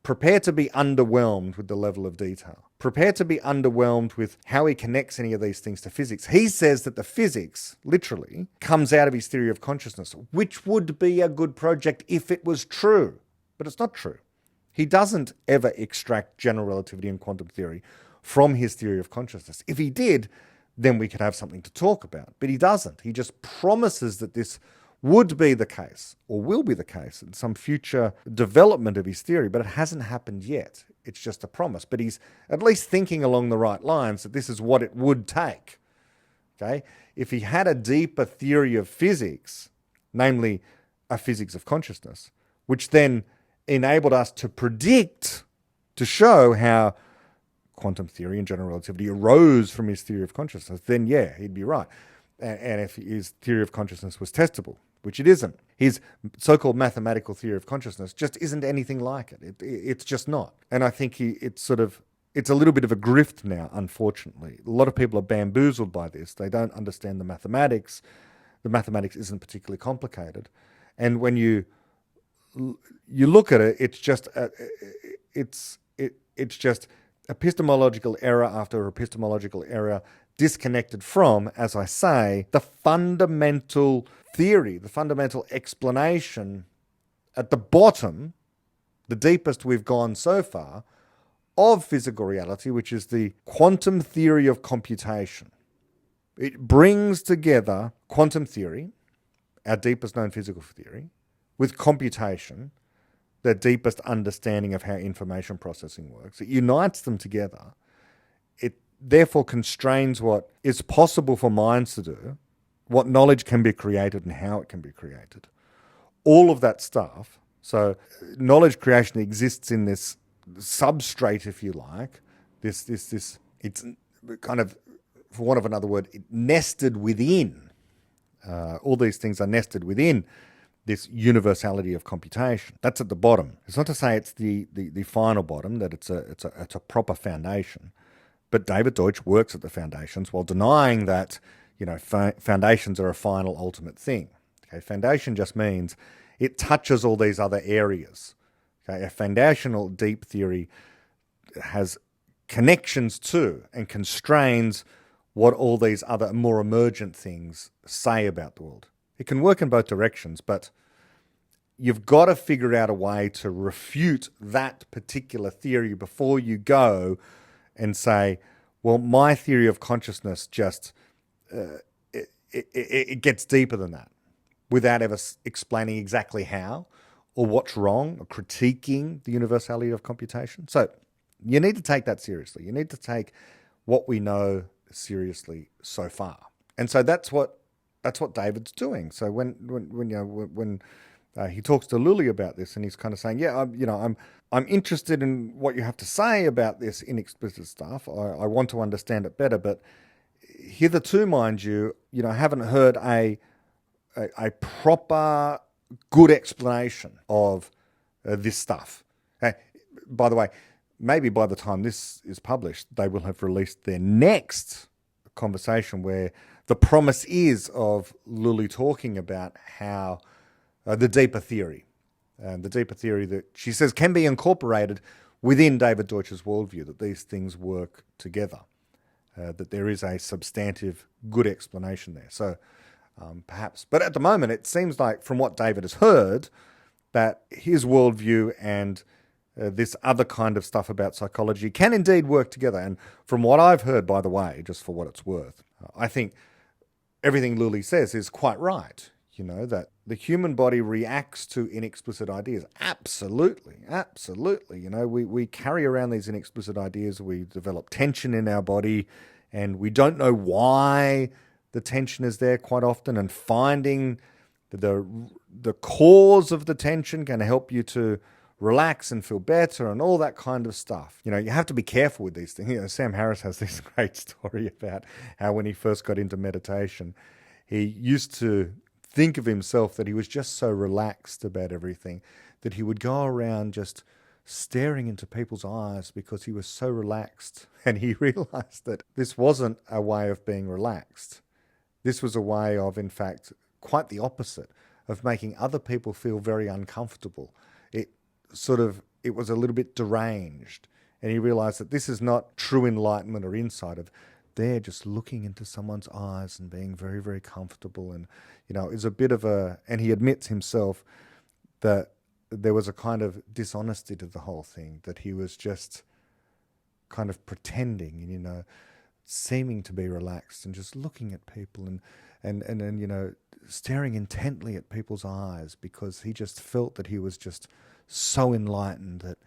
S1: prepare to be underwhelmed with the level of detail. Prepare to be underwhelmed with how he connects any of these things to physics. He says that the physics, literally, comes out of his theory of consciousness, which would be a good project if it was true. But it's not true. He doesn't ever extract general relativity and quantum theory from his theory of consciousness. If he did, then we could have something to talk about. But he doesn't. He just promises that this would be the case, or will be the case in some future development of his theory, but it hasn't happened yet. It's just a promise. But he's at least thinking along the right lines that this is what it would take. Okay? If he had a deeper theory of physics, namely a physics of consciousness, which then enabled us to predict, to show how quantum theory and general relativity arose from his theory of consciousness, then yeah, he'd be right. And if his theory of consciousness was testable, which it isn't, his so-called mathematical theory of consciousness just isn't anything like it. It's just not. And I think it's a little bit of a grift now, unfortunately. A lot of people are bamboozled by this. They don't understand the mathematics. The mathematics isn't particularly complicated. And when you look at it, it's just epistemological error after epistemological error, disconnected from, as I say, the fundamental theory, the fundamental explanation at the bottom, the deepest we've gone so far, of physical reality, which is the quantum theory of computation. It brings together quantum theory, our deepest known physical theory, with computation, the deepest understanding of how information processing works. It unites them together. It therefore constrains what is possible for minds to do, what knowledge can be created and how it can be created. All of that stuff. So knowledge creation exists in this substrate, if you like, this it's kind of, for want of another word, nested within. All these things are nested within this universality of computation. That's at the bottom. It's not to say it's the final bottom, that it's a proper foundation. But David Deutsch works at the foundations while denying that, foundations are a final ultimate thing. Okay, foundation just means it touches all these other areas. Okay, a foundational deep theory has connections to and constrains what all these other more emergent things say about the world. It can work in both directions, but you've got to figure out a way to refute that particular theory before you go and say, well, my theory of consciousness just, it gets deeper than that, without ever explaining exactly how or what's wrong, or critiquing the universality of computation. So you need to take that seriously. You need to take what we know seriously so far. And so that's what David's doing. So when he talks to Lully about this, and he's kind of saying, yeah, I'm interested in what you have to say about this inexplicit stuff. I want to understand it better, but hitherto, mind you, I haven't heard a proper good explanation of this stuff. By the way, maybe by the time this is published, they will have released their next conversation where the promise is of Lully talking about how the deeper theory that she says can be incorporated within David Deutsch's worldview that these things work together, that there is a substantive good explanation there. So perhaps, but at the moment it seems like from what David has heard that his worldview and this other kind of stuff about psychology can indeed work together. And from what I've heard, by the way, just for what it's worth, I think everything Lully says is quite right. You know, that the human body reacts to inexplicit ideas. Absolutely, absolutely. You know, we carry around these inexplicit ideas. We develop tension in our body and we don't know why the tension is there quite often. And finding the cause of the tension can help you to relax and feel better and all that kind of stuff. You know, you have to be careful with these things. You know, Sam Harris has this great story about how when he first got into meditation, he used to think of himself that he was just so relaxed about everything that he would go around just staring into people's eyes because he was so relaxed. And he realized that this wasn't a way of being relaxed. This was a way of, in fact, quite the opposite, of making other people feel very uncomfortable. It was a little bit deranged. And he realized that this is not true enlightenment or insight of they're just looking into someone's eyes and being very, very comfortable. And, you know, it's a bit of and he admits himself that there was a kind of dishonesty to the whole thing, that he was just kind of pretending and, you know, seeming to be relaxed and just looking at people and you know, staring intently at people's eyes because he just felt that he was just so enlightened that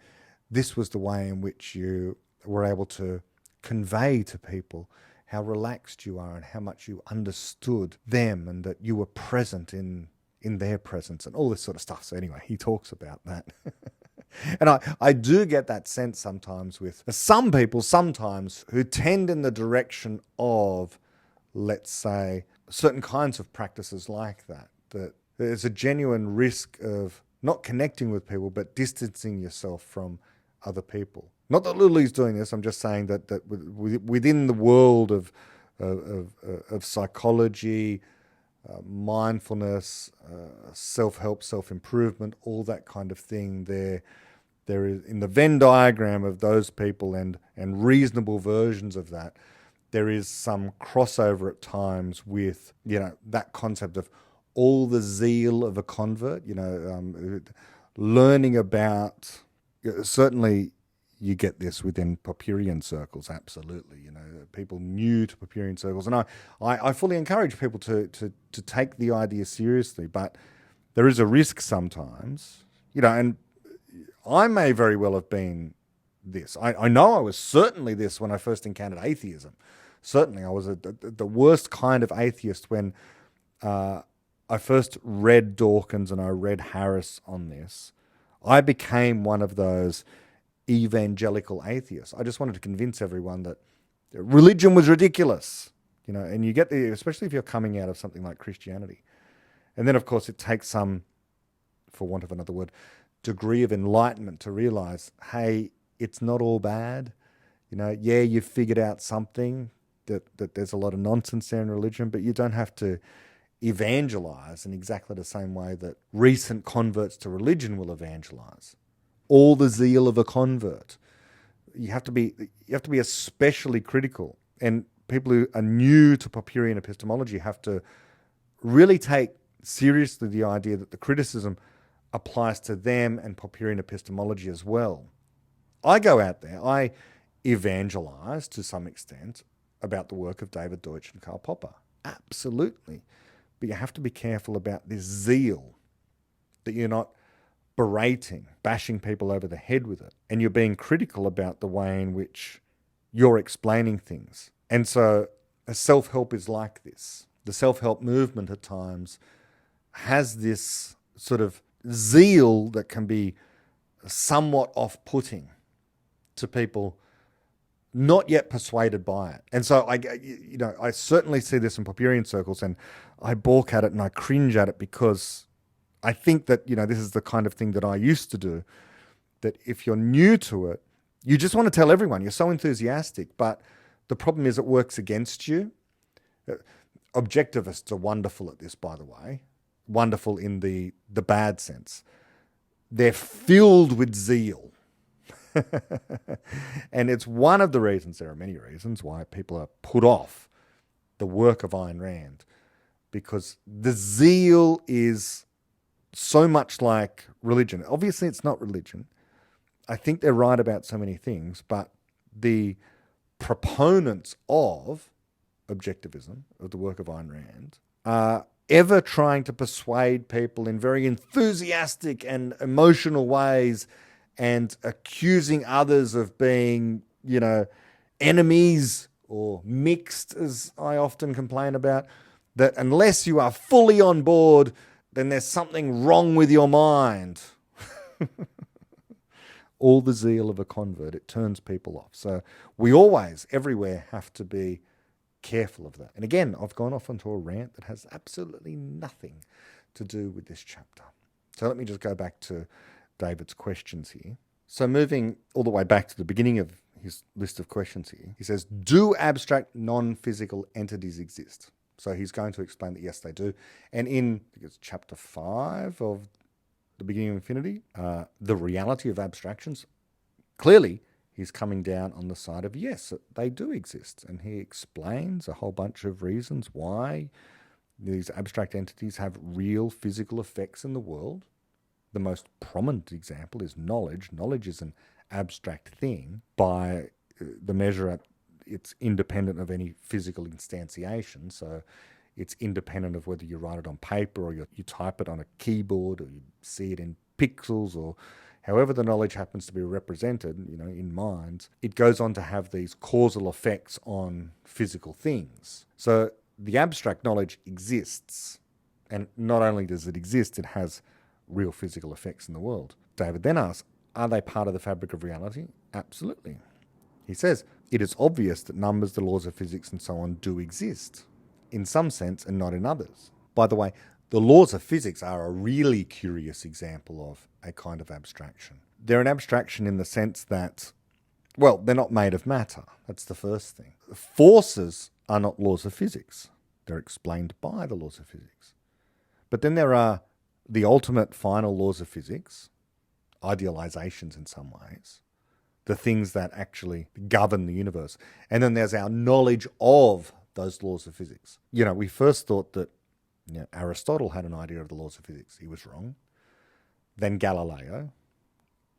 S1: this was the way in which you were able to convey to people how relaxed you are and how much you understood them and that you were present in their presence and all this sort of stuff. So anyway, he talks about that. And I do get that sense sometimes with some people sometimes who tend in the direction of, let's say, certain kinds of practices like that, that there's a genuine risk of not connecting with people but distancing yourself from other people. Not that Lully's doing this, I'm just saying that within the world of psychology, mindfulness, self-help, self-improvement, all that kind of thing, there is, in the Venn diagram of those people and reasonable versions of that, there is some crossover at times with, you know, that concept of all the zeal of a convert, you know, learning about, certainly you get this within Popperian circles, absolutely, you know, people new to Popperian circles. And I fully encourage people to take the idea seriously, but there is a risk sometimes, you know, and I may very well have been this. I know I was certainly this when I first encountered atheism. Certainly I was the worst kind of atheist when I first read Dawkins and I read Harris on this. I became one of those evangelical atheists. I just wanted to convince everyone that religion was ridiculous, you know, and you get the, especially if you're coming out of something like Christianity. And then, of course, it takes some, for want of another word, degree of enlightenment to realize, hey, it's not all bad. You know, yeah, you've figured out something, that there's a lot of nonsense there in religion, but you don't have to evangelize in exactly the same way that recent converts to religion will evangelize. All the zeal of a convert. You have to be especially critical, and people who are new to Popperian epistemology have to really take seriously the idea that the criticism applies to them and Popperian epistemology as well. I go out there, I evangelize to some extent about the work of David Deutsch and Karl Popper. Absolutely. But you have to be careful about this zeal, that you're not berating, bashing people over the head with it, and you're being critical about the way in which you're explaining things. And so self-help is like this. The self-help movement at times has this sort of zeal that can be somewhat off-putting to people not yet persuaded by it. And so I certainly see this in Popperian circles, and I balk at it and I cringe at it because I think that, you know, this is the kind of thing that I used to do, that if you're new to it, you just want to tell everyone, you're so enthusiastic, but the problem is it works against you. Objectivists are wonderful at this, by the way. Wonderful in the bad sense. They're filled with zeal. And it's one of the reasons, there are many reasons, why people are put off the work of Ayn Rand, because the zeal is so much like religion. Obviously, it's not religion. I think they're right about so many things, but the proponents of objectivism, of the work of Ayn Rand, are ever trying to persuade people in very enthusiastic and emotional ways and accusing others of being, enemies or mixed, as I often complain about, that unless you are fully on board, then there's something wrong with your mind. All the zeal of a convert, it turns people off. So we always, everywhere, have to be careful of that. And again, I've gone off onto a rant that has absolutely nothing to do with this chapter. So let me just go back to David's questions here. So moving all the way back to the beginning of his list of questions here, he says, do abstract non-physical entities exist? So he's going to explain that yes, they do. And in, I think it's chapter 5 of the beginning of Infinity, the reality of abstractions, clearly he's coming down on the side of yes, they do exist. And he explains a whole bunch of reasons why these abstract entities have real physical effects in the world. The most prominent example is knowledge. Knowledge is an abstract thing by the measure it's independent of any physical instantiation. So it's independent of whether you write it on paper or you type it on a keyboard or you see it in pixels or however the knowledge happens to be represented, in minds. It goes on to have these causal effects on physical things. So the abstract knowledge exists. And not only does it exist, it has real physical effects in the world. David then asks, are they part of the fabric of reality? Absolutely. He says, it is obvious that numbers, the laws of physics and so on do exist, in some sense and not in others. By the way, the laws of physics are a really curious example of a kind of abstraction. They're an abstraction in the sense that, well, they're not made of matter. That's the first thing. Forces are not laws of physics. They're explained by the laws of physics. But then there are the ultimate final laws of physics, idealizations in some ways, the things that actually govern the universe. And then there's our knowledge of those laws of physics. We first thought that Aristotle had an idea of the laws of physics. He was wrong. Then Galileo,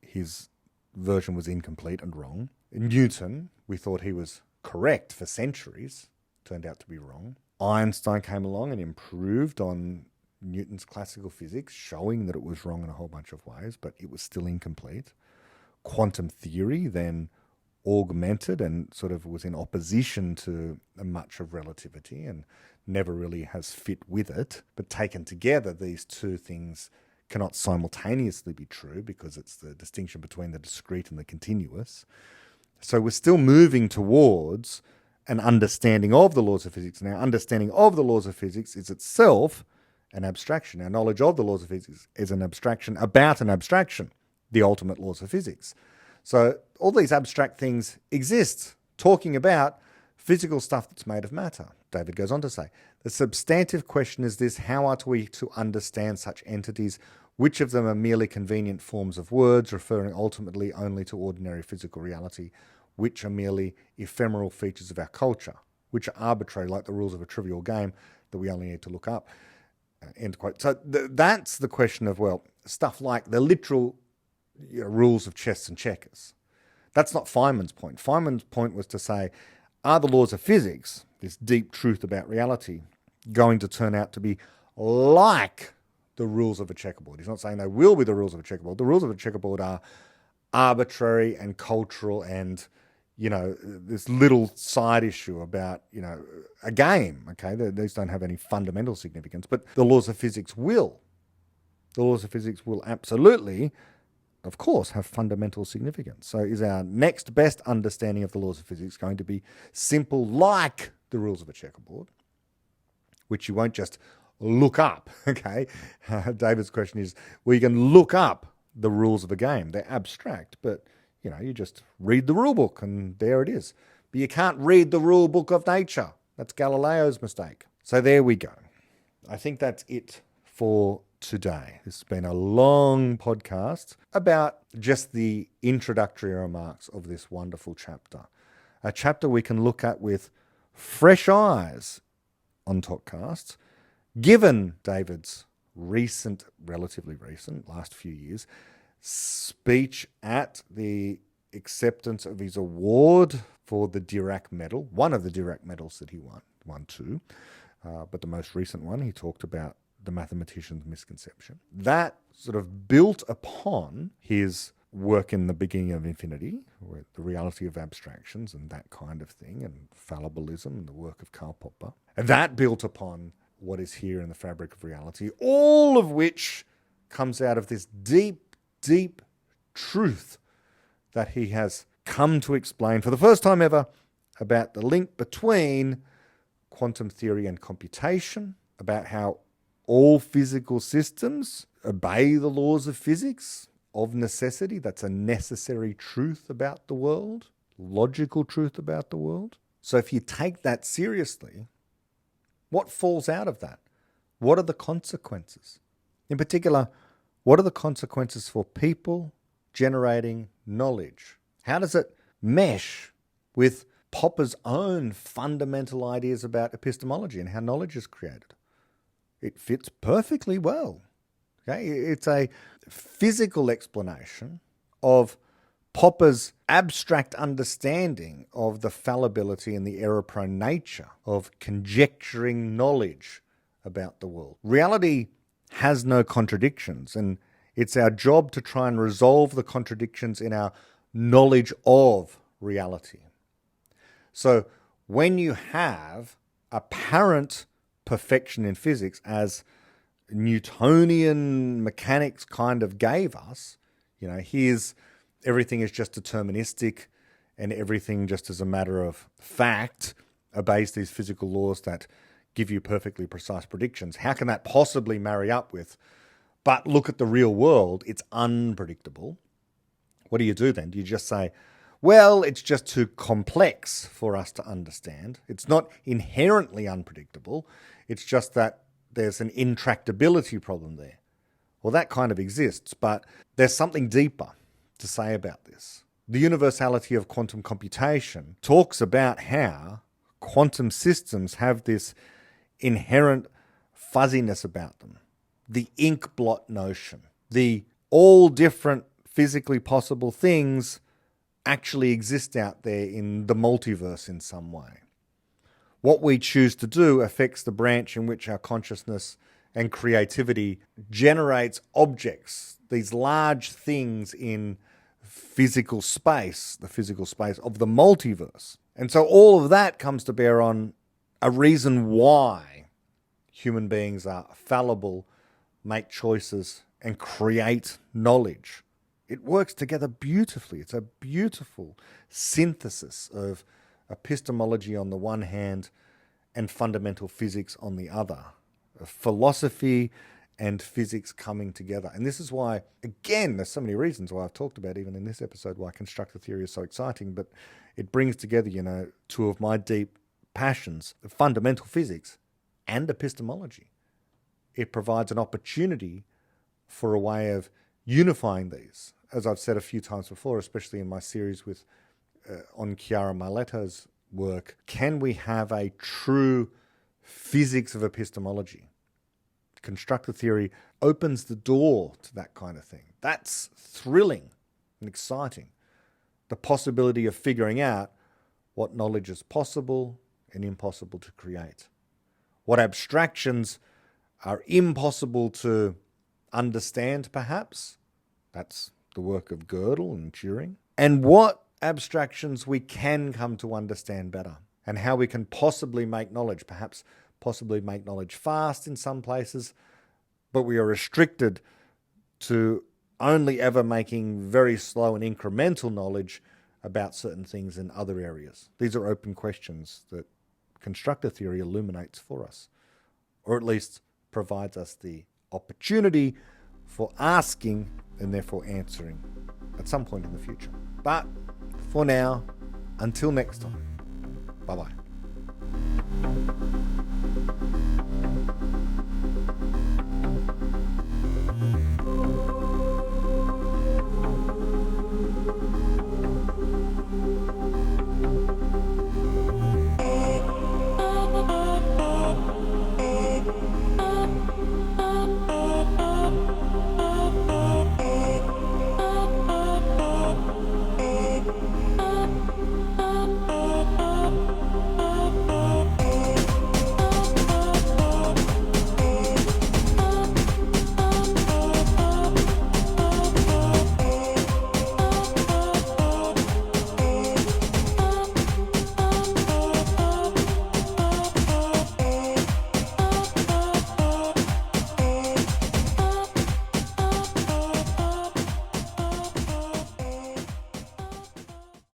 S1: his version was incomplete and wrong. Newton, we thought he was correct for centuries, turned out to be wrong. Einstein came along and improved on Newton's classical physics, showing that it was wrong in a whole bunch of ways, but it was still incomplete. Quantum theory then augmented and sort of was in opposition to much of relativity and never really has fit with it. But taken together, these two things cannot simultaneously be true because it's the distinction between the discrete and the continuous. So we're still moving towards an understanding of the laws of physics. And our understanding of the laws of physics is itself an abstraction. Our knowledge of the laws of physics is an abstraction about an abstraction, the ultimate laws of physics. So all these abstract things exist, talking about physical stuff that's made of matter. David goes on to say, the substantive question is this: how are we to understand such entities? Which of them are merely convenient forms of words, referring ultimately only to ordinary physical reality? Which are merely ephemeral features of our culture? Which are arbitrary, like the rules of a trivial game that we only need to look up? End quote. So that's the question of, well, stuff like the literal rules of chess and checkers. That's not Feynman's point. Feynman's point was to say, are the laws of physics, this deep truth about reality, going to turn out to be like the rules of a checkerboard? He's not saying they will be the rules of a checkerboard. The rules of a checkerboard are arbitrary and cultural and, this little side issue about, a game, okay? These don't have any fundamental significance, but the laws of physics will. The laws of physics will absolutely, of course, have fundamental significance. So is our next best understanding of the laws of physics going to be simple like the rules of a checkerboard, which you won't just look up, okay? David's question is, well, you can look up the rules of a game. They're abstract, but, you just read the rule book and there it is. But you can't read the rule book of nature. That's Galileo's mistake. So there we go. I think that's it for today. This has been a long podcast about just the introductory remarks of this wonderful chapter. A chapter we can look at with fresh eyes on Topcast, given David's relatively recent, last few years, speech at the acceptance of his award for the Dirac Medal, one of the Dirac Medals that he won two, but the most recent one, he talked about the mathematician's misconception. That sort of built upon his work in the beginning of infinity, the reality of abstractions and that kind of thing, and fallibilism and the work of Karl Popper. And that built upon what is here in the fabric of reality, all of which comes out of this deep, deep truth that he has come to explain for the first time ever about the link between quantum theory and computation, about how all physical systems obey the laws of physics of necessity. That's a necessary truth about the world, logical truth about the world. So if you take that seriously, what falls out of that? What are the consequences? In particular, what are the consequences for people generating knowledge? How does it mesh with Popper's own fundamental ideas about epistemology and how knowledge is created? It fits perfectly well. Okay? It's a physical explanation of Popper's abstract understanding of the fallibility and the error-prone nature of conjecturing knowledge about the world. Reality has no contradictions, and it's our job to try and resolve the contradictions in our knowledge of reality. So when you have apparent perfection in physics, as Newtonian mechanics kind of gave us, here's everything is just deterministic and everything just as a matter of fact obeys these physical laws that give you perfectly precise predictions. How can that possibly marry up with, but look at the real world, it's unpredictable? What do you do then? Do you just say, well, it's just too complex for us to understand? It's not inherently unpredictable. It's just that there's an intractability problem there. Well, that kind of exists, but there's something deeper to say about this. The universality of quantum computation talks about how quantum systems have this inherent fuzziness about them, the ink blot notion, the all different physically possible things actually exist out there in the multiverse in some way. What we choose to do affects the branch in which our consciousness and creativity generates objects, these large things in physical space, the physical space of the multiverse. And so all of that comes to bear on a reason why human beings are fallible, make choices, and create knowledge. It works together beautifully. It's a beautiful synthesis of epistemology on the one hand and fundamental physics on the other. Philosophy and physics coming together. And this is why, again, there's so many reasons why I've talked about, even in this episode, why constructor theory is so exciting, but it brings together, two of my deep passions, fundamental physics and epistemology. It provides an opportunity for a way of unifying these. As I've said a few times before, especially in my series on Chiara Marletta's work, can we have a true physics of epistemology? Constructor theory opens the door to that kind of thing. That's thrilling and exciting. The possibility of figuring out what knowledge is possible and impossible to create. What abstractions are impossible to understand, perhaps. That's the work of Gödel and Turing. And what abstractions we can come to understand better, and how we can possibly make knowledge, perhaps possibly make knowledge fast in some places, but we are restricted to only ever making very slow and incremental knowledge about certain things in other areas. These are open questions that constructor theory illuminates for us, or at least provides us the opportunity for asking and therefore answering at some point in the future. But for now, until next time, bye-bye.